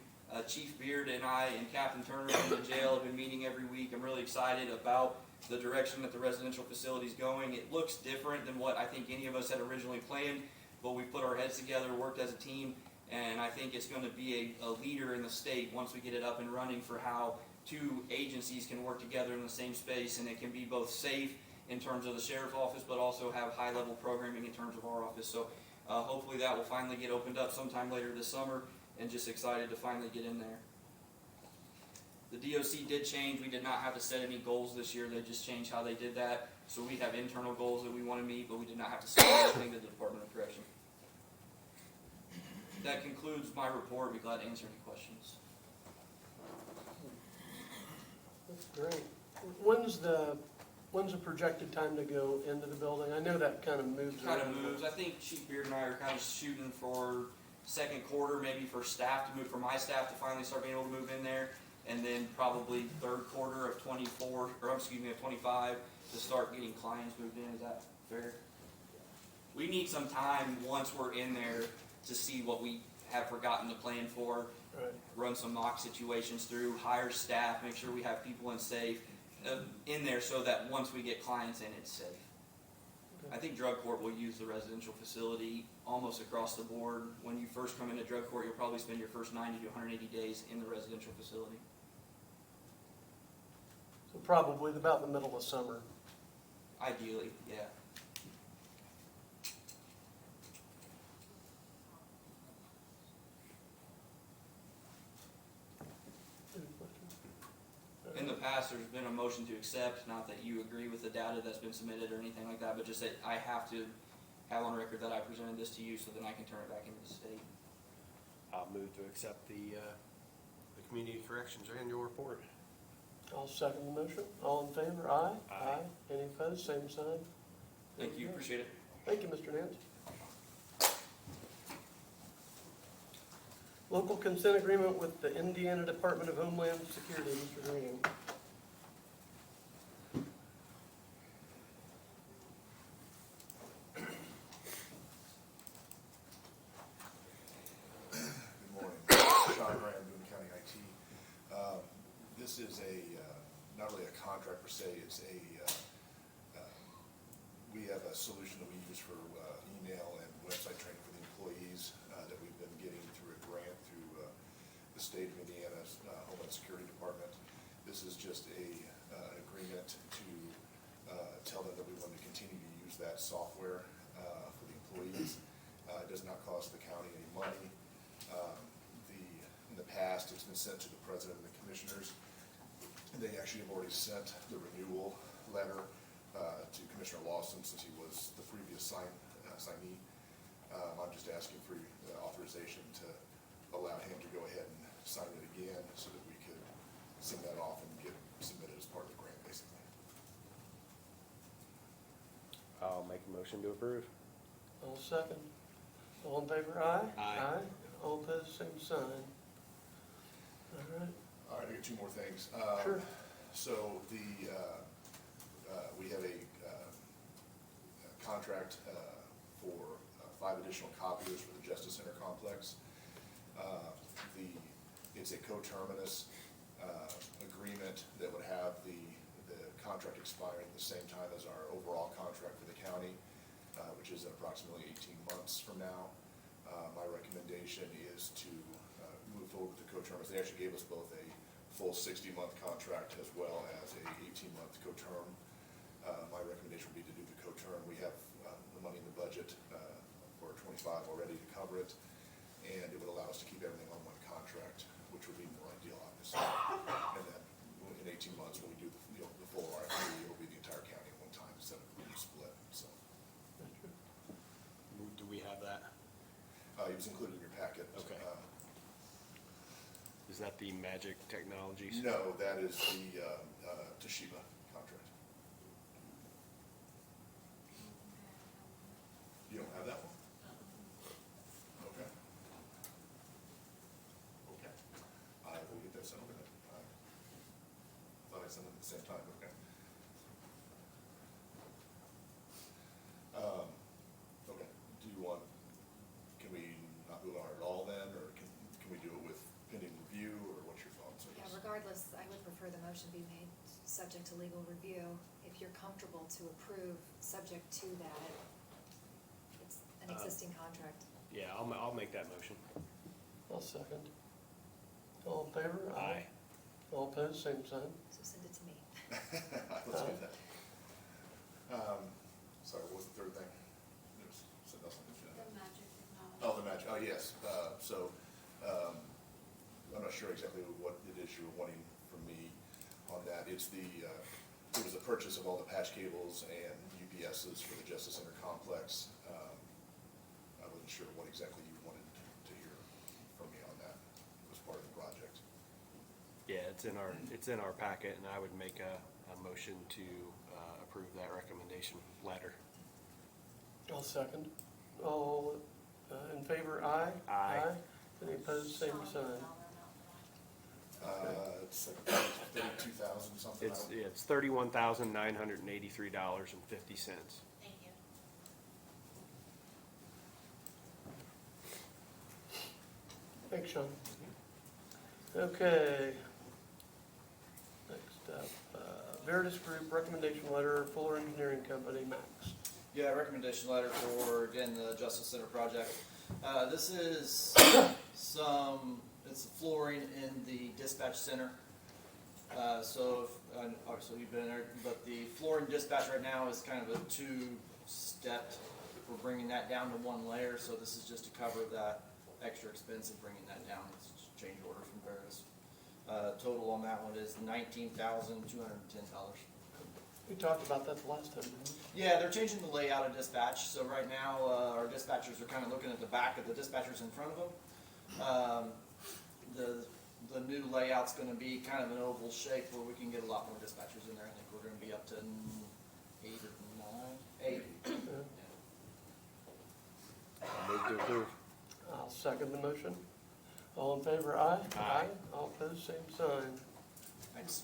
Speaker 8: Chief Beard and I and Captain Turner from the jail have been meeting every week. I'm really excited about the direction that the residential facility is going. It looks different than what I think any of us had originally planned, but we put our heads together, worked as a team, and I think it's going to be a leader in the state once we get it up and running for how two agencies can work together in the same space, and it can be both safe in terms of the sheriff's office, but also have high-level programming in terms of our office. So hopefully that will finally get opened up sometime later this summer, and just excited to finally get in there. The DOC did change. We did not have to set any goals this year. They just changed how they did that. So we have internal goals that we want to meet, but we did not have to set anything to the Department of Correction. That concludes my report. I'd be glad to answer any questions.
Speaker 6: That's great. When's the projected time to go into the building? I know that kind of moves.
Speaker 8: It kind of
Speaker 6: around.
Speaker 8: moves. I think Chief Beard and I are kind of shooting for second quarter, maybe for staff to move, for my staff to finally start being able to move in there, and then probably third quarter of 24, or excuse me, of 25 to start getting clients moved in. Is that fair? We need some time once we're in there to see what we have forgotten to plan for,
Speaker 6: Right.
Speaker 8: run some mock situations through, hire staff, make sure we have people in there so that once we get clients in, it's safe. I think drug court will use the residential facility almost across the board. When you first come into drug court, you'll probably spend your first 90 to 180 days in the residential facility.
Speaker 6: So probably about the middle of summer.
Speaker 8: Ideally, yeah.
Speaker 6: Any questions?
Speaker 8: In the past, there's been a motion to accept, not that you agree with the data that's been submitted or anything like that, but just that I have to have on record that I presented this to you so then I can turn it back into the state.
Speaker 2: I'll move to accept the Community Corrections Annual Report.
Speaker 6: I'll second the motion. All in favor? Aye.
Speaker 2: Aye.
Speaker 6: Any opposed? Same sign.
Speaker 8: Thank you, appreciate it.
Speaker 6: Thank you, Mr. Nance. Local consent agreement with the Indiana Department of Homeland Security, Mr. Green.
Speaker 4: Good morning. Sean Graham, Boone County IT. This is not really a contract per se, it's we have a solution that we use for email and website training for the employees that we've been getting through a grant through the state of Indiana's Homeland Security Department. This is just an agreement to tell them that we want to continue to use that software for the employees. It does not cost the county any money. In the past, it's been sent to the president and the commissioners. They actually have already sent the renewal letter to Commissioner Lawson since he was the previous signee. I'm just asking for authorization to allow him to go ahead and sign it again so that we could send that off and get submitted as part of the grant, basically.
Speaker 2: I'll make a motion to approve.
Speaker 6: I'll second. All in favor? Aye.
Speaker 2: Aye.
Speaker 6: All opposed? Same sign. All right.
Speaker 4: All right, I got two more things.
Speaker 6: Sure.
Speaker 4: So we have a contract for 5 additional copiers for the Justice Center complex. It's a coterminous agreement that would have the contract expiring at the same time as our overall contract for the county, which is approximately 18 months from now. My recommendation is to move forward with the coterminous. They actually gave us both a full 60-month contract as well as a 18-month coterm. My recommendation would be to do the coterm. We have the money in the budget for 25 already to cover it, and it would allow us to keep everything on one contract, which would be more ideal, obviously. And then in 18 months, when we do the full RFP, it'll be the entire county at one time instead of being split. So
Speaker 2: Do we have that?
Speaker 4: it was included in your packet.
Speaker 2: Okay. Is that the Magic Technologies?
Speaker 4: No, that is the Toshiba contract. same time, okay. Okay, do you want, can we not move on at all then, or can we do it with pending review, or what's your thoughts on
Speaker 3: Yeah,
Speaker 4: this?
Speaker 3: regardless, I would prefer the motion be made subject to legal review. If you're comfortable to approve, subject to that, it's an existing contract.
Speaker 2: Yeah, I'll make that motion.
Speaker 6: I'll second. All in favor?
Speaker 2: Aye.
Speaker 6: All opposed, same sign.
Speaker 3: So send it to me.
Speaker 4: Let's do that. Sorry, what was the third thing? There's something else on the agenda.
Speaker 1: The magic technology.
Speaker 4: Oh, the match, oh, yes, I'm not sure exactly what it is you're wanting from me on that. It's it was the purchase of all the patch cables and UPSs for the Justice Center complex. I wasn't sure what exactly you wanted to hear from me on that as part of the project.
Speaker 2: Yeah, it's in our packet, and I would make a motion to approve that recommendation letter.
Speaker 6: I'll second. All in favor, aye?
Speaker 2: Aye.
Speaker 6: Any opposed, same sign.
Speaker 4: It's like 32,000 something.
Speaker 2: It's $31,983.50.
Speaker 1: Thank you.
Speaker 6: Thanks, Sean. Okay. Next up, Veritas Group recommendation letter, Fuller Engineering Company, Max.
Speaker 9: Yeah, recommendation letter for, again, the Justice Center project. This is it's flooring in the dispatch center. So, obviously you've been there, but the flooring dispatch right now is kind of a two-step. We're bringing that down to one layer, so this is just to cover that extra expense of bringing that down. It's just a change order from Veritas. Total on that one is $19,210.
Speaker 6: We talked about that the last time, didn't we?
Speaker 9: Yeah, they're changing the layout of dispatch, so right now, our dispatchers are kind of looking at the back of the dispatchers in front of them. The new layout's gonna be kind of an oval shape where we can get a lot more dispatchers in there. I think we're gonna be up to 8 or 9, 8.
Speaker 2: Move to approve.
Speaker 6: I'll second the motion. All in favor, aye?
Speaker 2: Aye.
Speaker 6: All opposed, same sign.
Speaker 9: Thanks.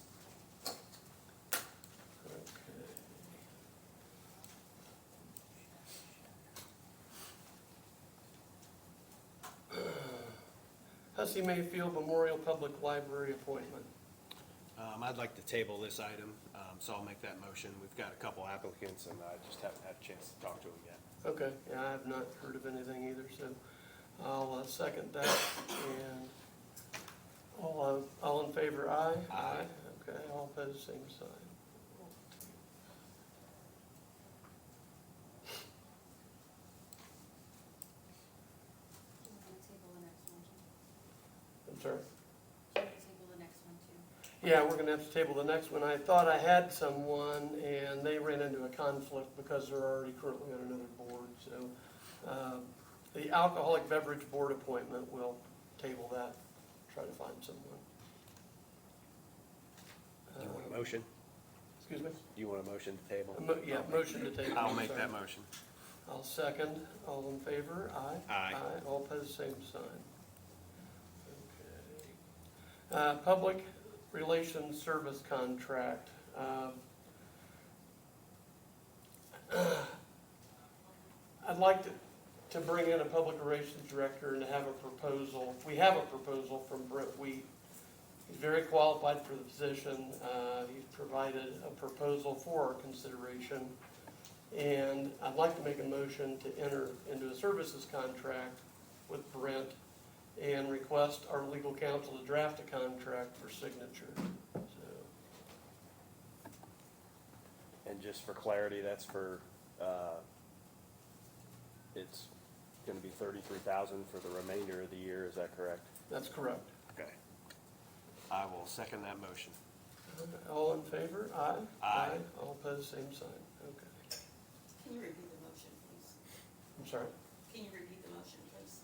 Speaker 9: Hussey Mayfield Memorial Public Library appointment.
Speaker 2: I'd like to table this item, so I'll make that motion. We've got a couple applicants, and I just haven't had a chance to talk to them yet.
Speaker 6: Okay, yeah, I have not heard of anything either, so I'll second that. And all in favor, aye?
Speaker 2: Aye.
Speaker 6: Okay, all opposed, same sign.
Speaker 1: We're gonna table the next one too.
Speaker 6: I'm sorry?
Speaker 1: We're gonna table the next one too.
Speaker 6: Yeah, we're gonna have to table the next one. I thought I had someone, and they ran into a conflict because they're already currently on another board, so, the Alcoholic Beverage Board appointment, we'll table that, try to find someone.
Speaker 2: Do you want a motion?
Speaker 6: Excuse me?
Speaker 2: Do you want a motion to table?
Speaker 6: Yeah, motion to table.
Speaker 2: I'll make
Speaker 6: sorry.
Speaker 2: that motion.
Speaker 6: I'll second. All in favor? Aye.
Speaker 2: Aye.
Speaker 6: All opposed, same sign. Okay. Public Relations Service Contract. I'd like to bring in a public relations director and to have a proposal. We have a proposal from Brent Wheat. He's very qualified for the position. He's provided a proposal for our consideration. And I'd like to make a motion to enter into a services contract with Brent and request our legal counsel to draft a contract for signature. So,
Speaker 2: And just for clarity, that's for, it's gonna be $33,000 for the remainder of the year, is that correct?
Speaker 6: that's correct.
Speaker 2: Okay. I will second that motion.
Speaker 6: All in favor? Aye?
Speaker 2: Aye.
Speaker 6: All opposed, same sign. Okay.
Speaker 10: Can you repeat the motion, please?
Speaker 6: I'm sorry.
Speaker 10: Can you repeat the motion, please?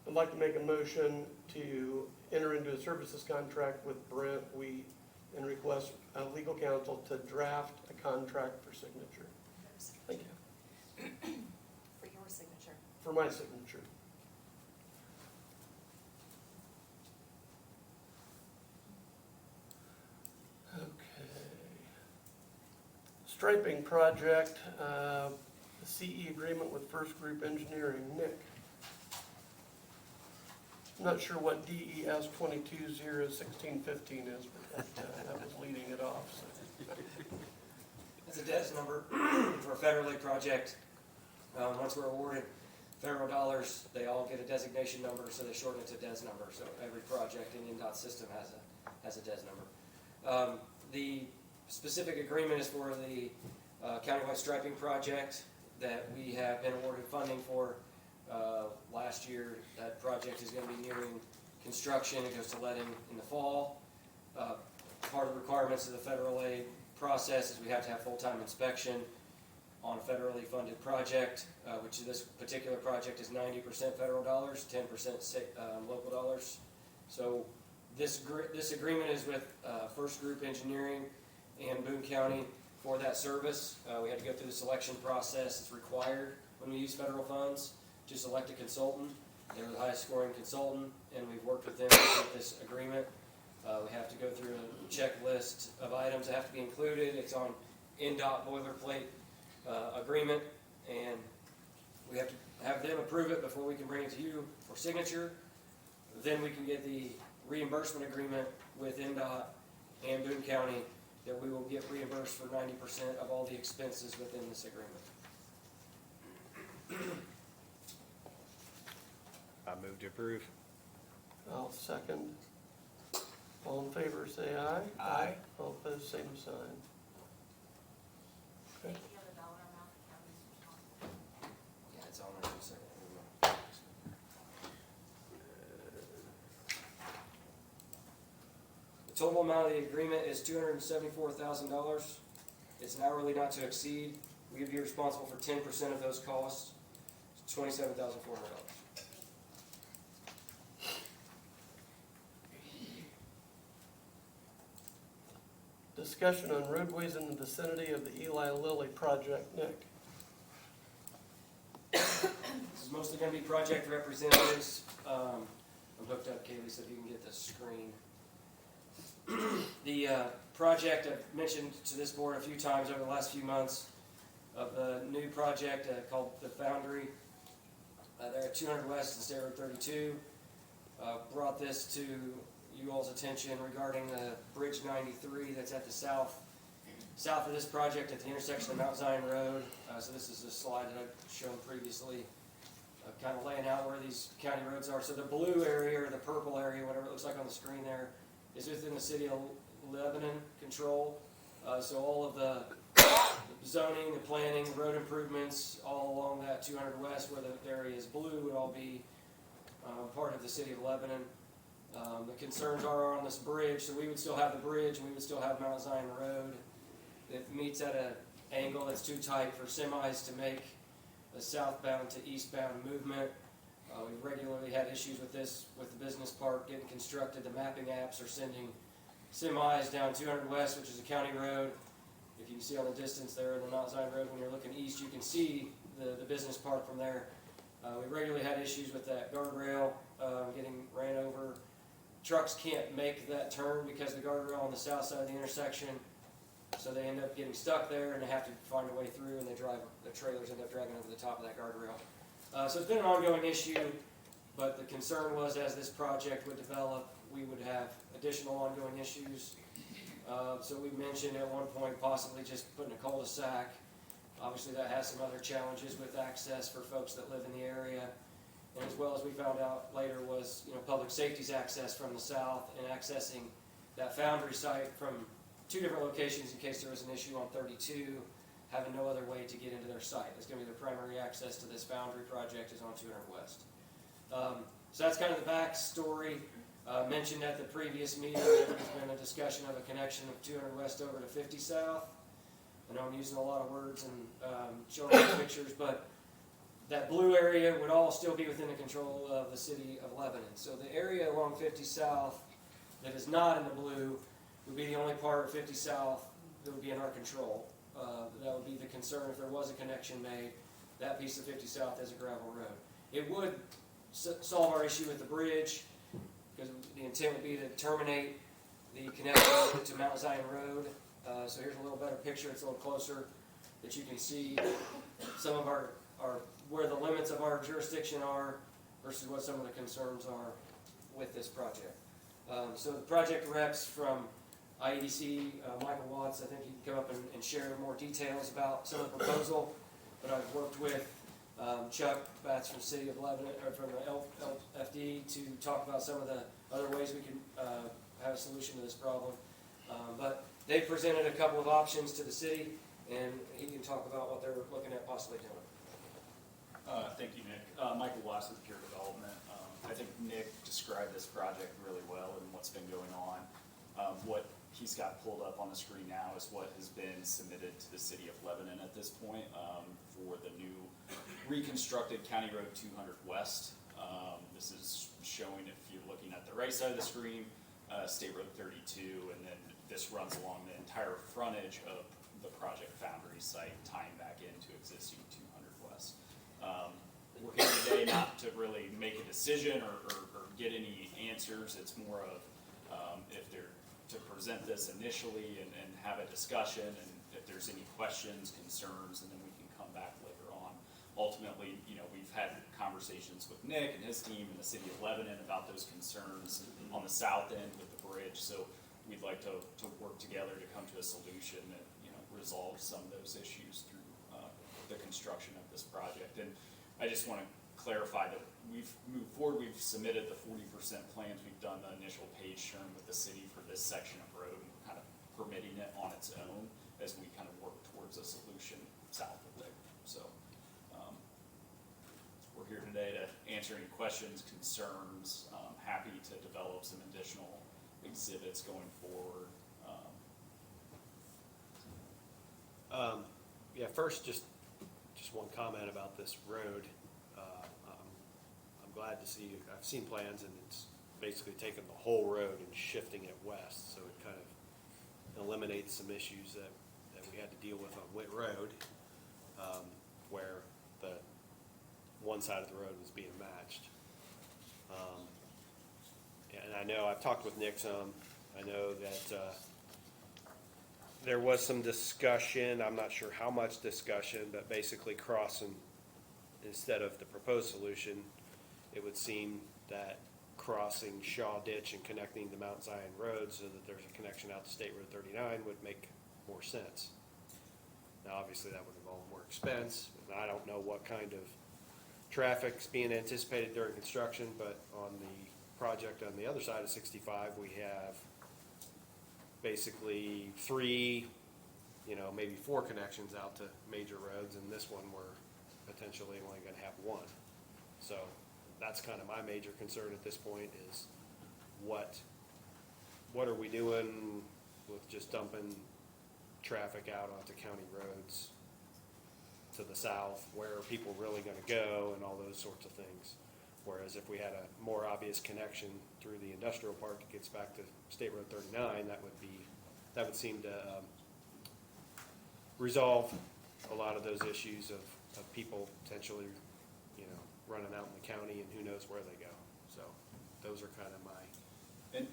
Speaker 6: I'd like to make a motion to enter into a services contract with Brent Wheat and request legal counsel to draft a contract for signature. Thank you.
Speaker 3: For your signature.
Speaker 6: For my signature. striping project, the CE agreement with First Group Engineering. Nick? I'm not sure what DES 22-0-1615 is, but that was leading it off. So.
Speaker 7: It's a DES number for a federal aid project. Once we're awarded federal dollars, they all get a designation number, so they shorten it to DES number. So every project in the NDOT system has a DES number. The specific agreement is for the countywide striping project that we have been awarded funding for last year. That project is going to be nearing construction. It goes to letting in the fall. Part of the requirements of the federal aid process is we have to have full-time inspection on a federally funded project, which this particular project is 90% federal dollars, 10% local dollars. So this agreement is with First Group Engineering and Boone County for that service. We had to go through the selection process. It's required when we use federal funds to select a consultant. They're the highest scoring consultant, and we've worked with them to get this agreement. We have to go through a checklist of items that have to be included. It's on NDOT boilerplate agreement, and we have to have them approve it before we can bring it to you for signature. Then we can get the reimbursement agreement with NDOT and Boone County that we will get reimbursed for 90% of all the expenses within this agreement.
Speaker 2: I move to approve.
Speaker 6: I'll second. All in favor, say aye.
Speaker 2: Aye.
Speaker 6: All opposed, same sign. Okay.
Speaker 10: The other dollar amount the county is responsible.
Speaker 7: Yeah, it's on there in a second. The total amount of the agreement is $274,000. It's an hourly not to exceed. We would be responsible for 10% of those costs. It's $27,400.
Speaker 6: Discussion on roadways in the vicinity of the Eli Lilly project. Nick?
Speaker 7: This is mostly going to be project representatives. I'm hooked up, Kaylee, so if you can get the screen. The project I've mentioned to this board a few times over the last few months of a new project called the Foundry. They're at 200 West and State Road 32. Brought this to you all's attention regarding the Bridge 93 that's at the south of this project at the intersection of Mount Zion Road. So this is a slide that I've shown previously, kind of laying out where these county roads are. So the blue area or the purple area, whatever it looks like on the screen there, is within the city of Lebanon control. So all of the zoning, the planning, road improvements, all along that 200 West where the area is blue would all be part of the city of Lebanon. The concerns are on this bridge, so we would still have the bridge, and we would still have Mount Zion Road. It meets at an angle that's too tight for semis to make a southbound to eastbound movement. We've regularly had issues with this, with the business park getting constructed. The mapping apps are sending semis down 200 West, which is a county road. If you can see on the distance there in the Mount Zion Road, when you're looking east, you can see the business park from there. We regularly had issues with that guardrail getting ran over. Trucks can't make that turn because the guardrail on the south side of the intersection, so they end up getting stuck there and they have to find a way through, and the trailers end up dragging over the top of that guardrail. So it's been an ongoing issue, but the concern was as this project would develop, we would have additional ongoing issues. So we mentioned at one point possibly just putting a cul-de-sac. Obviously that has some other challenges with access for folks that live in the area. And as well as we found out later was, public safety's access from the south and accessing that Foundry site from two different locations in case there was an issue on 32, having no other way to get into their site. That's going to be their primary access to this Foundry project is on 200 West. So that's kind of the back story. Mentioned at the previous meeting, there's been a discussion of a connection of 200 West over to 50 South. I know I'm using a lot of words and showing pictures, but that blue area would all still be within the control of the city of Lebanon. So the area along 50 South that is not in the blue would be the only part of 50 South that would be in our control. That would be the concern if there was a connection made. That piece of 50 South is a gravel road. It would solve our issue with the bridge, because the intent would be to terminate the connection to Mount Zion Road So here's a little better picture, it's a little closer, that you can see some of our, where the limits of our jurisdiction are versus what some of the concerns are with this project. So the project reps from IEDC, Michael Watts, I think he can come up and share more details about some of the proposal. But I've worked with Chuck Batts from City of Lebanon, or from the LFD, to talk about some of the other ways we can have a solution to this problem. But they presented a couple of options to the city, and he can talk about what they're looking at possibly doing.
Speaker 11: Thank you, Nick. Michael Watts with Pure Development. I think Nick described this project really well and what's been going on. What he's got pulled up on the screen now is what has been submitted to the City of Lebanon at this point for the new reconstructed County Road 200 West. This is showing, if you're looking at the right side of the screen, State Road 32, and then this runs along the entire frontage of the project foundry site, tying back into existing 200 West. We're here today not to really make a decision or get any answers. It's more of if they're to present this initially and have a discussion, and if there's any questions, concerns, and then we can come back later on. Ultimately, we've had conversations with Nick and his team in the City of Lebanon about those concerns on the south end with the bridge. So we'd like to work together to come to a solution that resolve some of those issues through the construction of this project. And I just want to clarify that we've moved forward. We've submitted the 40% plans. We've done the initial page turn with the city for this section of road, and we're kind of permitting it on its own as we kind of work towards a solution south of there. So we're here today to answer any questions, concerns. Happy to develop some additional exhibits going forward.
Speaker 2: Yeah, first, just one comment about this road. I'm glad to see, I've seen plans, and it's basically taken the whole road and shifting it west, so it kind of eliminates some issues that we had to deal with on Witt Road, where the one side of the road was being matched. And I know, I've talked with Nick some, I know that there was some discussion, I'm not sure how much discussion, but basically crossing, instead of the proposed solution, it would seem that crossing Shaw Ditch and connecting to Mount Zion Road so that there's a connection out to State Road 39 would make more sense. Now, obviously, that would involve more expense, and I don't know what kind of traffic's being anticipated during construction, but on the project on the other side of 65, we have basically 3, maybe 4 connections out to major roads, and this one we're potentially only going to have 1. So that's kind of my major concern at this point is what are we doing with just dumping traffic out onto county roads to the south? Where are people really going to go, and all those sorts of things? Whereas if we had a more obvious connection through the industrial park that gets back to State Road 39, that would seem to resolve a lot of those issues of people potentially, running out in the county, and who knows where they go. So those are kind of my.
Speaker 11: And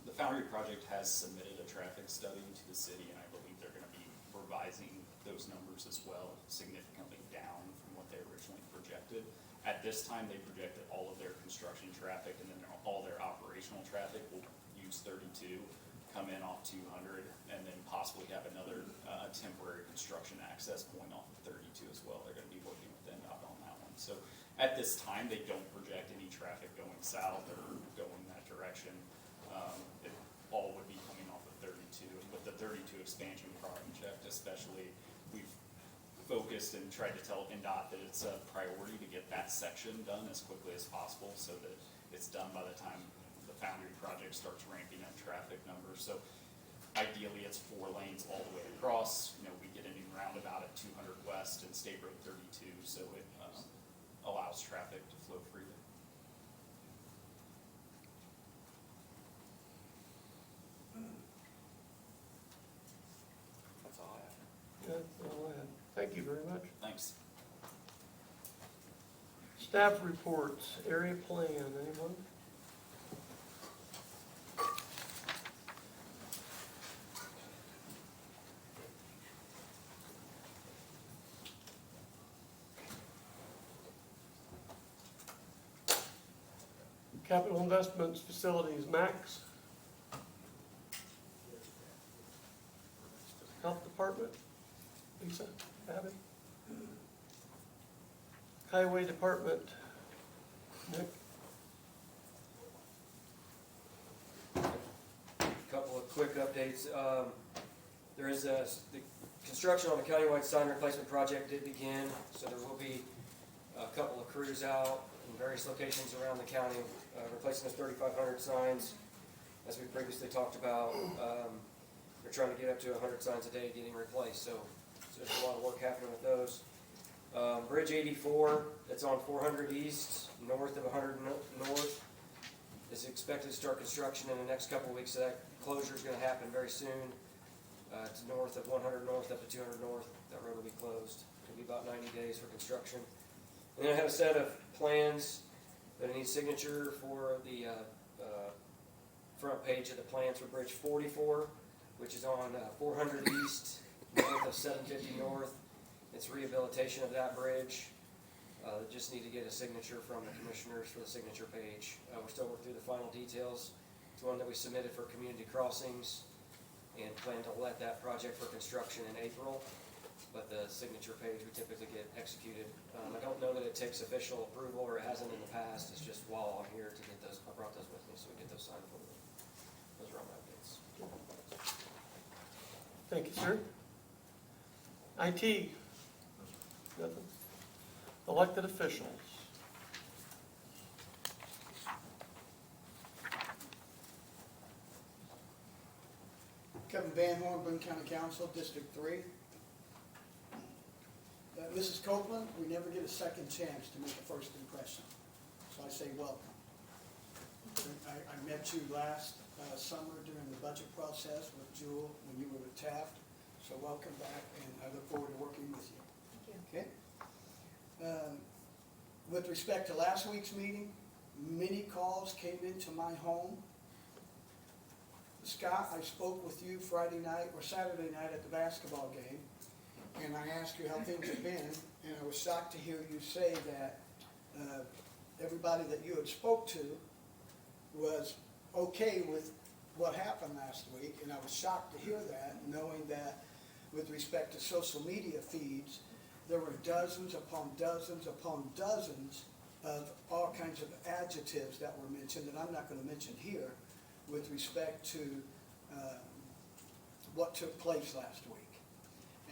Speaker 11: the Foundry project has submitted a traffic study to the city, and I believe they're going to be revising those numbers as well, significantly down from what they originally projected. At this time, they projected all of their construction traffic, and then all their operational traffic will use 32, come in off 200, and then possibly have another temporary construction access point off of 32 as well. They're going to be working with NDOT on that one. So at this time, they don't project any traffic going south or going that direction. It all would be coming off of 32. And with the 32 expansion project especially, we've focused and tried to tell NDOT that it's a priority to get that section done as quickly as possible so that it's done by the time the Foundry project starts ramping up traffic numbers. So ideally, it's 4 lanes all the way across. We get a new roundabout at 200 West and State Road 32, so it allows traffic to flow freely.
Speaker 2: That's all I have.
Speaker 6: That's all I had. Thank you very much.
Speaker 11: Thanks.
Speaker 6: Staff reports, area plan, anyone? Capital Investments Facilities, Max. Health Department, Lisa, Abby. Highway Department, Nick.
Speaker 7: Couple of quick updates. There is the construction on the countywide sign replacement project did begin, so there will be a couple of crews out in various locations around the county, replacing those 3,500 signs. As we previously talked about, they're trying to get up to 100 signs a day getting replaced, so there's a lot of work happening with those. Bridge 84, that's on 400 East, north of 100 North, is expected to start construction in the next couple of weeks, so that closure is going to happen very soon. It's north of 100 North up to 200 North. That road will be closed. It'll be about 90 days for construction. And then I have a set of plans that I need signature for the front page of the plans for Bridge 44, which is on 400 East, north of 750 North. It's rehabilitation of that bridge. Just need to get a signature from the commissioners for the signature page. We're still working through the final details. It's one that we submitted for community crossings and plan to let that project for construction in April. But the signature page we typically get executed. I don't know that it takes official approval, or it hasn't in the past. It's just while I'm here to get those, I brought those with me, so we get those signed for them. Those are all my updates.
Speaker 6: Thank you, sir. IT. Nothing. Elected officials.
Speaker 12: Kevin Van Horn, Boone County Council, District 3. Mrs. Copeland, we never get a second chance to make a first impression, so I say welcome. I met you last summer during the budget process with Jewel when you were with Taft, so welcome back, and I look forward to working with you.
Speaker 3: Thank you.
Speaker 12: Okay? With respect to last week's meeting, many calls came into my home. Scott, I spoke with you Friday night or Saturday night at the basketball game, and I asked you how things have been, and I was shocked to hear you say that everybody that you had spoke to was okay with what happened last week, and I was shocked to hear that, knowing that with respect to social media feeds, there were dozens upon dozens upon dozens of all kinds of adjectives that were mentioned that I'm not going to mention here with respect to what took place last week.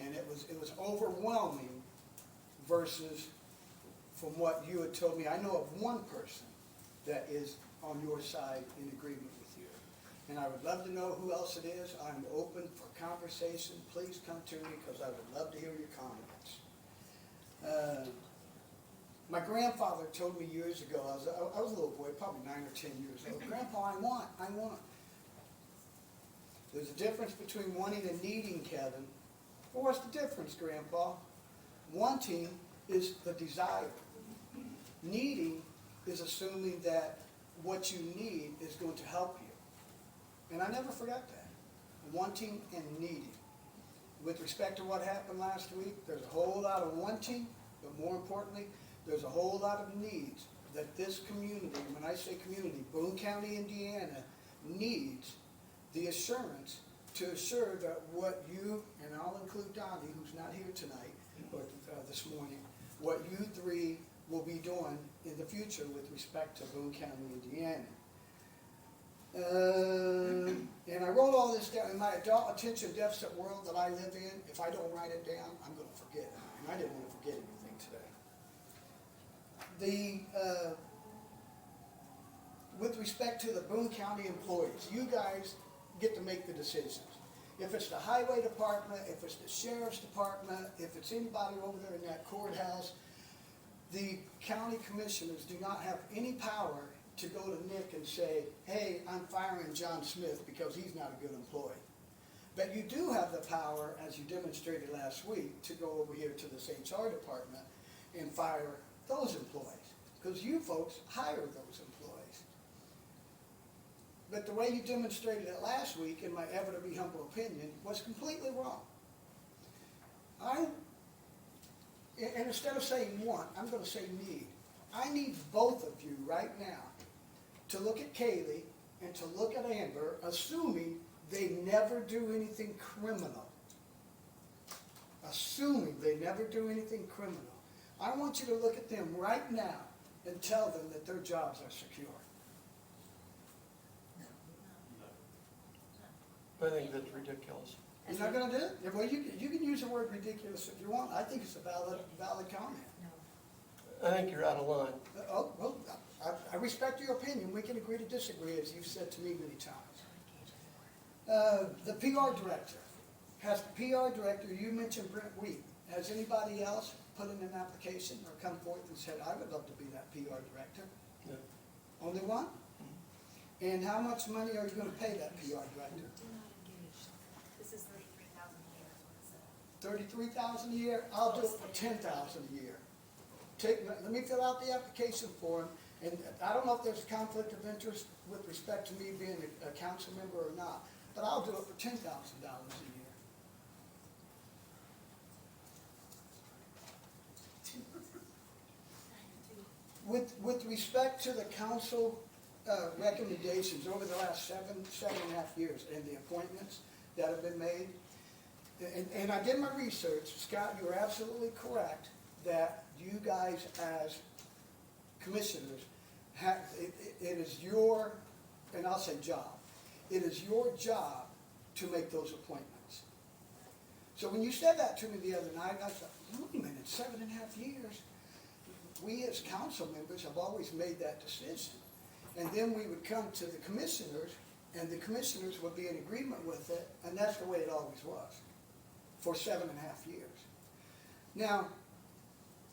Speaker 12: And it was overwhelming versus from what you had told me. I know of one person that is on your side in agreement with you. And I would love to know who else it is. I'm open for conversation. Please come to me because I would love to hear your comments. My grandfather told me years ago, I was a little boy, probably 9 or 10 years old, Grandpa, I want. There's a difference between wanting and needing, Kevin. Well, what's the difference, Grandpa? Wanting is the desire. Needing is assuming that what you need is going to help you. And I never forgot that. Wanting and needing. With respect to what happened last week, there's a whole lot of wanting, but more importantly, there's a whole lot of needs that this community, when I say community, Boone County, Indiana, needs the assurance to assure that what you, and I'll include Donnie, who's not here tonight, or this morning, what you three will be doing in the future with respect to Boone County, Indiana. And I wrote all this down in my adult attention deficit world that I live in. If I don't write it down, I'm going to forget it. And I didn't want to forget anything today. With respect to the Boone County employees, you guys get to make the decisions. If it's the highway department, if it's the sheriff's department, if it's anybody over there in that courthouse, the county commissioners do not have any power to go to Nick and say, hey, I'm firing John Smith because he's not a good employee. But you do have the power, as you demonstrated last week, to go over here to this HR department and fire those employees, because you folks hire those employees. But the way you demonstrated it last week, in my ever to be humble opinion, was completely wrong. And instead of saying want, I'm going to say need. I need both of you right now to look at Kaylee and to look at Amber, assuming they never do anything criminal. Assuming they never do anything criminal. I want you to look at them right now and tell them that their jobs are secure.
Speaker 6: I think that's ridiculous.
Speaker 12: You're not gonna do it? Well, you can use the word ridiculous if you want. I think it's a valid comment.
Speaker 6: I think you're out of line.
Speaker 12: Oh, well, I respect your opinion. We can agree to disagree, as you've said to me many times. The PR director. Has the PR director, you mentioned Brent Wheat. Has anybody else put in an application or come forth and said, I would love to be that PR director?
Speaker 6: No.
Speaker 12: Only one? And how much money are you gonna pay that PR director?
Speaker 3: Do not engage. This is $33,000 a year is what it said.
Speaker 12: $33,000 a year? I'll do it for $10,000 a year. Let me fill out the application form, and I don't know if there's a conflict of interest with respect to me being a council member or not, but I'll do it for $10,000 a year. With respect to the council recommendations over the last seven and a half years and the appointments that have been made, and I did my research, Scott, you are absolutely correct that you guys as commissioners it is your, and I'll say job, it is your job to make those appointments. So when you said that to me the other night, I thought, wait a minute, 7.5 years? We as council members have always made that decision. And then we would come to the commissioners, and the commissioners would be in agreement with it, and that's the way it always was, for 7.5 years. Now,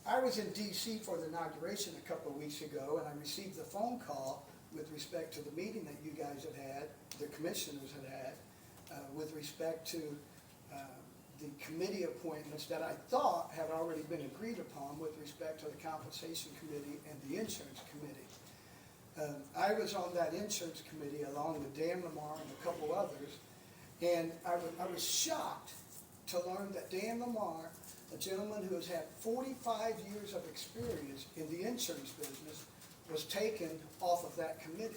Speaker 12: I was in DC for the inauguration a couple of weeks ago, and I received a phone call with respect to the meeting that you guys had, the commissioners had, with respect to the committee appointments that I thought had already been agreed upon with respect to the compensation committee and the insurance committee. I was on that insurance committee along with Dan Lamar and a couple others, and I was shocked to learn that Dan Lamar, a gentleman who has had 45 years of experience in the insurance business, was taken off of that committee.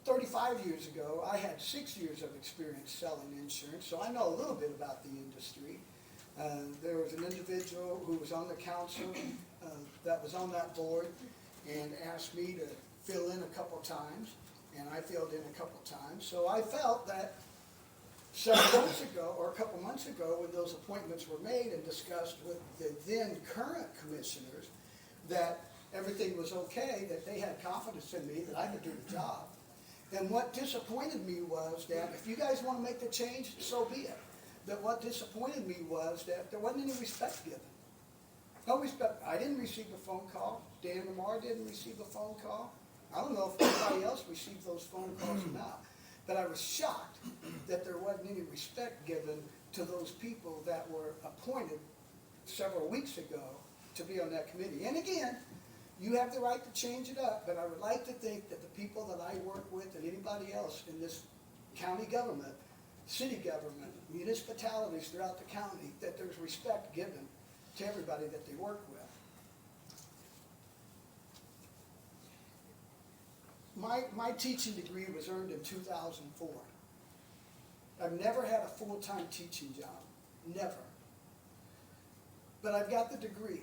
Speaker 12: 35 years ago, I had 6 years of experience selling insurance, so I know a little bit about the industry. There was an individual who was on the council that was on that board and asked me to fill in a couple times, and I filled in a couple times. So I felt that several months ago, or a couple months ago, when those appointments were made and discussed with the then current commissioners, that everything was okay, that they had confidence in me, that I could do the job. And what disappointed me was that if you guys want to make the change, so be it. But what disappointed me was that there wasn't any respect given. No respect. I didn't receive a phone call. Dan Lamar didn't receive a phone call. I don't know if anybody else received those phone calls or not. But I was shocked that there wasn't any respect given to those people that were appointed several weeks ago to be on that committee. And again, you have the right to change it up, but I would like to think that the people that I work with and anybody else in this county government, city government, municipalities throughout the county, that there's respect given to everybody that they work with. My teaching degree was earned in 2004. I've never had a full-time teaching job, never. But I've got the degree.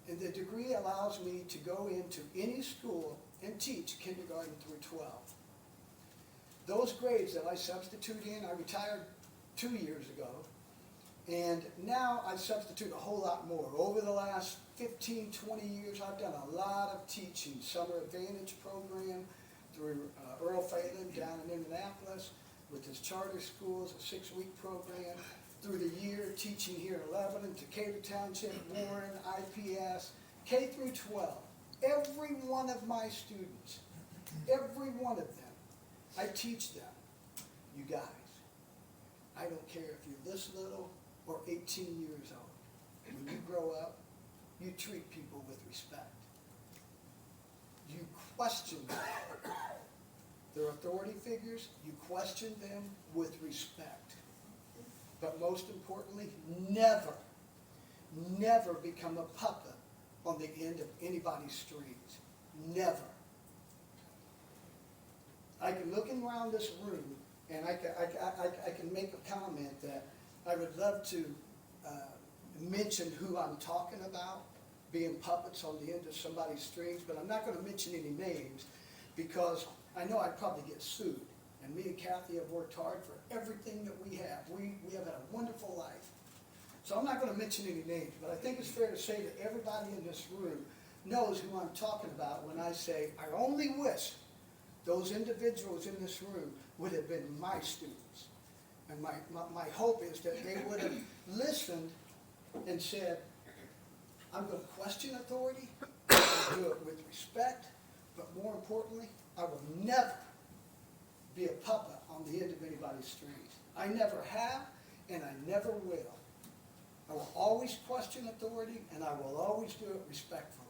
Speaker 12: And the degree allows me to go into any school and teach kindergarten through 12. Those grades that I substitute in, I retired 2 years ago, and now I substitute a whole lot more. Over the last 15, 20 years, I've done a lot of teaching. Summer Advantage program through Earl Phelan down in Indianapolis with his charter schools, a 6-week program. Through the year, teaching here in Lebanon, Decatur Township, Warren, IPS, K through 12. Every one of my students, every one of them, I teach them, you guys, I don't care if you're this little or 18 years old. When you grow up, you treat people with respect. You question them. Their authority figures, you question them with respect. But most importantly, never, never become a puppet on the end of anybody's strings. never. I can look around this room and I can make a comment that I would love to mention who I'm talking about, being puppets on the end of somebody's strings, but I'm not going to mention any names because I know I'd probably get sued. And me and Kathy have worked hard for everything that we have. We have had a wonderful life. So I'm not going to mention any names, but I think it's fair to say that everybody in this room knows who I'm talking about when I say I only wish those individuals in this room would have been my students. And my hope is that they would have listened and said, I'm going to question authority, I'm going to do it with respect, but more importantly, I will never be a puppet on the end of anybody's strings. I never have, and I never will. I will always question authority, and I will always do it respectfully.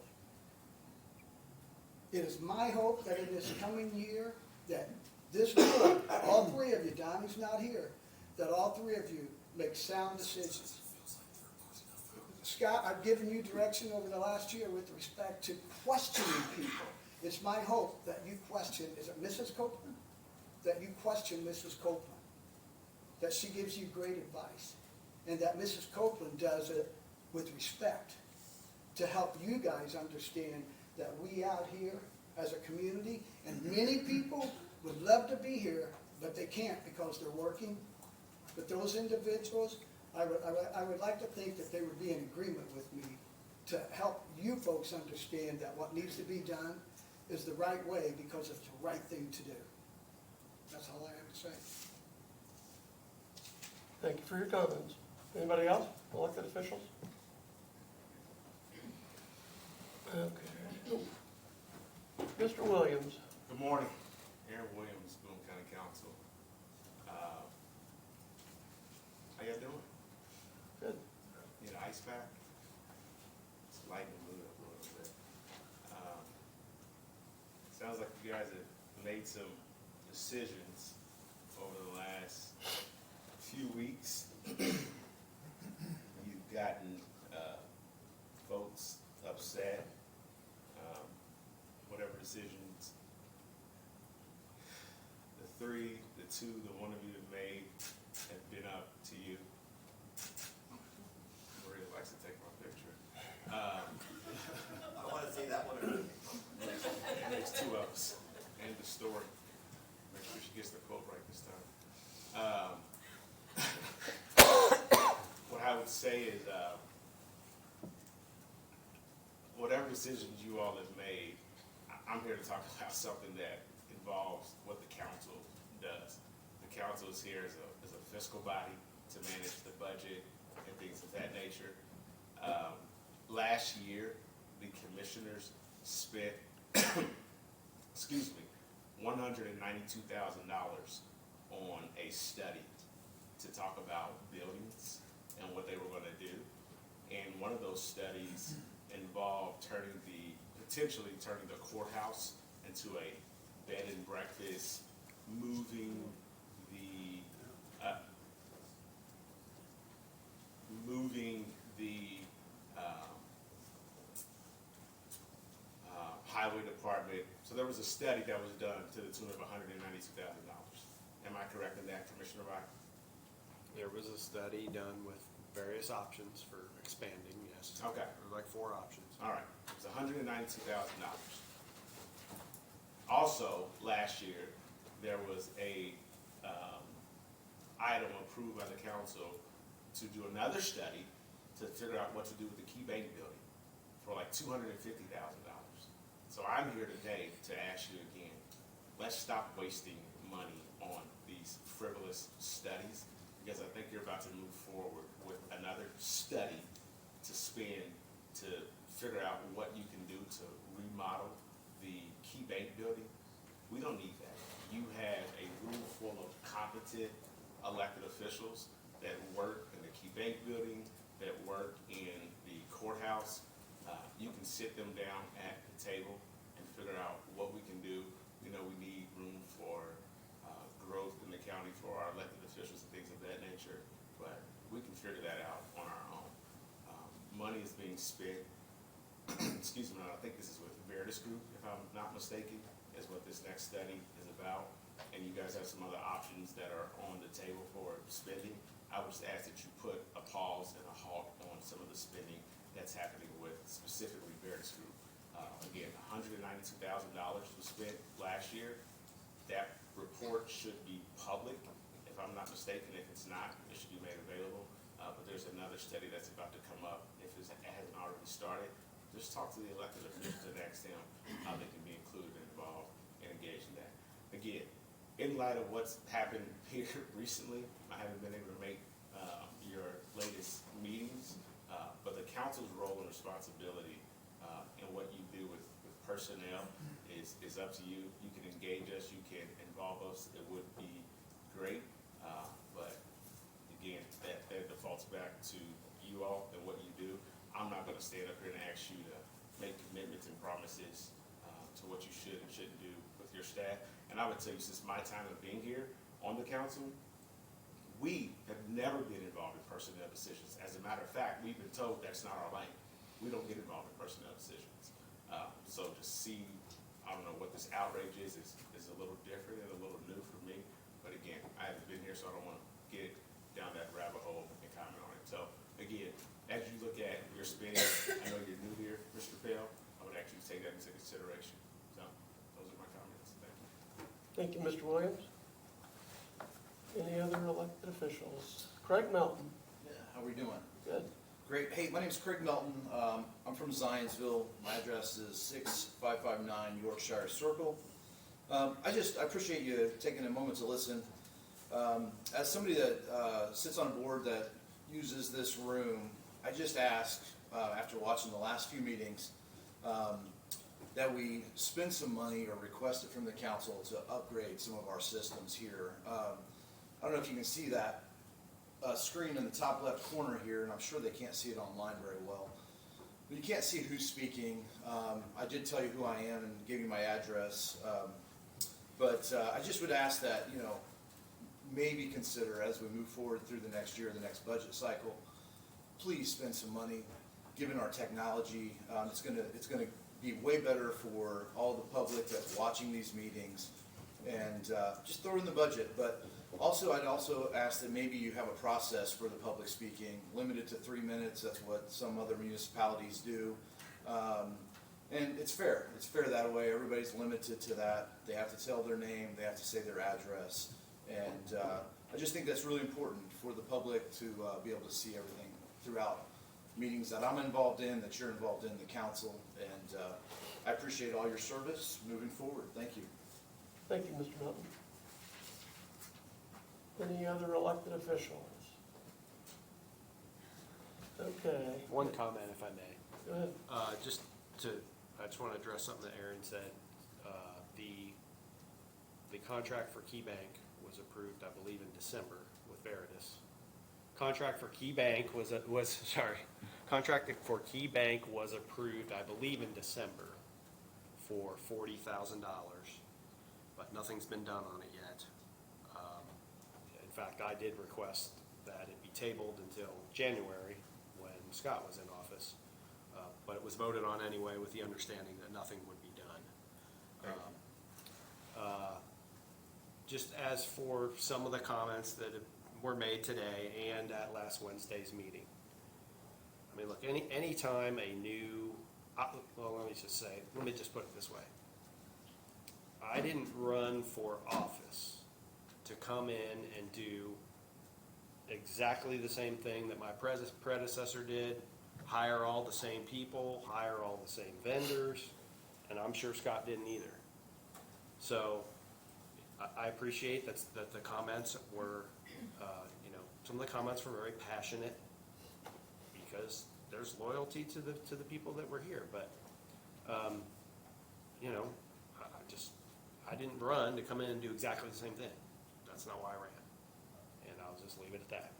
Speaker 12: It is my hope that in this coming year, that this board, all three of you, Donnie's not here, that all three of you make sound decisions. Scott, I've given you direction over the last year with respect to questioning people. It's my hope that you question, is it Mrs. Copeland? That you question Mrs. Copeland. That she gives you great advice. And that Mrs. Copeland does it with respect to help you guys understand that we out here as a community, and many people would love to be here, but they can't because they're working. But those individuals, I would like to think that they would be in agreement with me to help you folks understand that what needs to be done is the right way because it's the right thing to do. That's all I have to say.
Speaker 6: Thank you for your comments. Anybody else? Elected officials? Okay. Mr. Williams.
Speaker 13: Good morning. Aaron Williams, Boone County Council. How y'all doing?
Speaker 6: Good.
Speaker 13: Need an ice pack? It's lighting the mood up a little bit. Sounds like you guys have made some decisions over the last few weeks. You've gotten folks upset. Whatever decisions the two, the one of you have made have been up to you. Maria likes to take my picture.
Speaker 1: I want to see that one.
Speaker 13: And there's two of us. End of story. Make sure she gets the quote right this time. What I would say is, whatever decisions you all have made, I'm here to talk about something that involves what the council does. The council is here as a fiscal body to manage the budget and things of that nature. Last year, the commissioners spent, excuse me, $192,000 on a study to talk about buildings and what they were going to do. And one of those studies involved potentially turning the courthouse into a bed and breakfast, moving the highway department. So there was a study that was done to the tune of $192,000. Am I correct in that, Commissioner Wright?
Speaker 2: There was a study done with various options for expanding, yes.
Speaker 13: Okay.
Speaker 2: There were like 4 options.
Speaker 13: All right, it was $192,000. Also, last year, there was a item approved by the council to do another study to figure out what to do with the Key Bank building for like $250,000. So I'm here today to ask you again, let's stop wasting money on these frivolous studies, because I think you're about to move forward with another study to spend to figure out what you can do to remodel the Key Bank building. We don't need that. You have a room full of competent elected officials that work in the Key Bank building, that work in the courthouse. You can sit them down at the table and figure out what we can do. We know we need room for growth in the county for our elected officials and things of that nature, but we can figure that out on our own. Money is being spent excuse me, I think this is with Veritas Group, if I'm not mistaken, is what this next study is about. And you guys have some other options that are on the table for spending. I would just ask that you put a pause and a halt on some of the spending that's happening with specifically Veritas Group. Again, $192,000 was spent last year. That report should be public, if I'm not mistaken. If it's not, it should be made available. But there's another study that's about to come up, if it hasn't already started. Just talk to the elected officials and ask them how they can be included and involved and engaged in that. Again, in light of what's happened here recently, I haven't been able to make your latest meetings, but the council's role and responsibility in what you do with personnel is up to you. You can engage us, you can involve us, it would be great. But again, that defaults back to you all and what you do. I'm not gonna stand up here and ask you to make commitments and promises to what you should and shouldn't do with your staff. And I would tell you, since my time of being here on the council, we have never been involved in personnel decisions. As a matter of fact, we've been told that's not our lane. We don't get involved in personnel decisions. So to see, I don't know what this outrage is a little different and a little new for me. But again, I haven't been here, so I don't want to get down that rabbit hole and comment on it. So again, as you look at your spending, I know you're new here, Mr. Pell, I would actually take that into consideration. So those are my comments. Thank you.
Speaker 6: Thank you, Mr. Williams. Any other elected officials? Craig Melton.
Speaker 9: Yeah, how we doing?
Speaker 6: Good.
Speaker 9: Great. Hey, my name's Craig Melton. I'm from Zionsville. My address is 6559 Yorkshire Circle. I appreciate you taking a moment to listen. As somebody that sits on a board that uses this room, I just ask, after watching the last few meetings, that we spend some money or request it from the council to upgrade some of our systems here. I don't know if you can see that screen in the top left corner here, and I'm sure they can't see it online very well. But you can't see who's speaking. I did tell you who I am and gave you my address. But I just would ask that, maybe consider as we move forward through the next year, the next budget cycle, please spend some money. Given our technology, it's gonna be way better for all the public that's watching these meetings, and just throw it in the budget. But also, I'd also ask that maybe you have a process for the public speaking, limited to 3 minutes. That's what some other municipalities do. And it's fair. It's fair that way. Everybody's limited to that. They have to tell their name. They have to say their address. And I just think that's really important for the public to be able to see everything throughout meetings that I'm involved in, that you're involved in, the council. And I appreciate all your service moving forward. Thank you.
Speaker 6: Thank you, Mr. Melton. Any other elected officials? Okay.
Speaker 2: One comment, if I may.
Speaker 6: Go ahead.
Speaker 2: I just want to address something that Aaron said. The contract for Key Bank was approved, I believe, in December with Veritas. Contract for Key Bank contract for Key Bank was approved, I believe, in December for $40,000, but nothing's been done on it yet. In fact, I did request that it be tabled until January when Scott was in office, but it was voted on anyway with the understanding that nothing would be done. Just as for some of the comments that were made today and at last Wednesday's meeting. I mean, look, any time a new, let me just put it this way. I didn't run for office to come in and do exactly the same thing that my predecessor did, hire all the same people, hire all the same vendors, and I'm sure Scott didn't either. So I appreciate that the comments were, some of the comments were very passionate because there's loyalty to the people that were here. But, I didn't run to come in and do exactly the same thing. That's not why I ran. And I'll just leave it at that.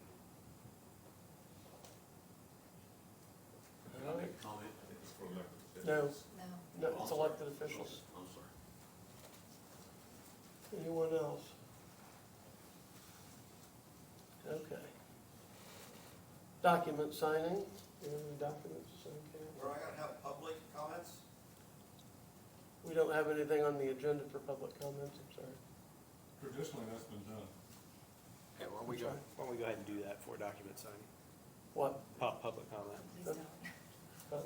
Speaker 6: All right.
Speaker 1: Comment, I think it's for elected
Speaker 6: No,
Speaker 1: officials.
Speaker 3: No.
Speaker 6: no, it's elected officials.
Speaker 1: I'm sorry.
Speaker 6: Anyone else? Okay. Document signing, any documents to sign, Cam?
Speaker 1: Where I gotta have public comments?
Speaker 6: We don't have anything on the agenda for public comments, I'm sorry.
Speaker 14: Traditionally, that's been done.
Speaker 2: Okay, why don't we go ahead and do that for document signing?
Speaker 6: What?
Speaker 2: Public comment.
Speaker 3: Please don't.
Speaker 6: Uh,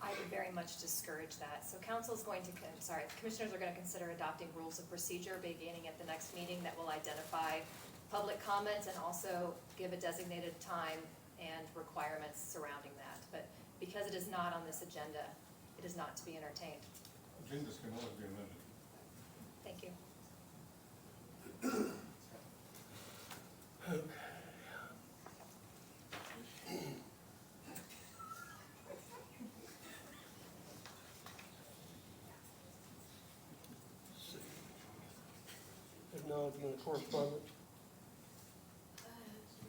Speaker 3: I would very much discourage that. So council's going to, commissioners are gonna consider adopting rules of procedure beginning at the next meeting that will identify public comments and also give a designated time and requirements surrounding that. But because it is not on this agenda, it is not to be entertained.
Speaker 14: Agendas can always be amended.
Speaker 3: Thank you.
Speaker 6: Acknowledgement of correspondence.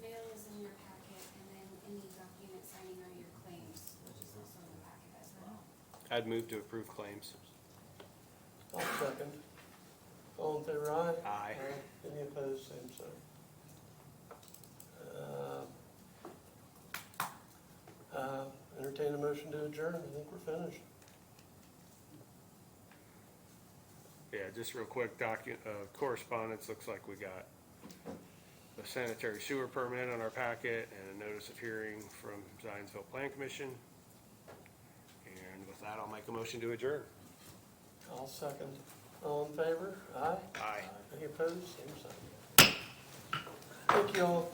Speaker 10: Mail is in your packet, and then any document signing are your claims, which is also in the packet as well.
Speaker 2: I'd move to approve claims.
Speaker 6: I'll second. All in favor, aye?
Speaker 2: Aye.
Speaker 6: Any opposed, same sign. Entertain a motion to adjourn, I think we're finished.
Speaker 2: Yeah, just real quick, correspondence, looks like we got a sanitary sewer permit on our packet and a notice of hearing from Zionsville Plan Commission. And with that, I'll make a motion to adjourn.
Speaker 6: I'll second. All in favor, aye?
Speaker 2: Aye.
Speaker 6: Any opposed, same sign. Thank you all.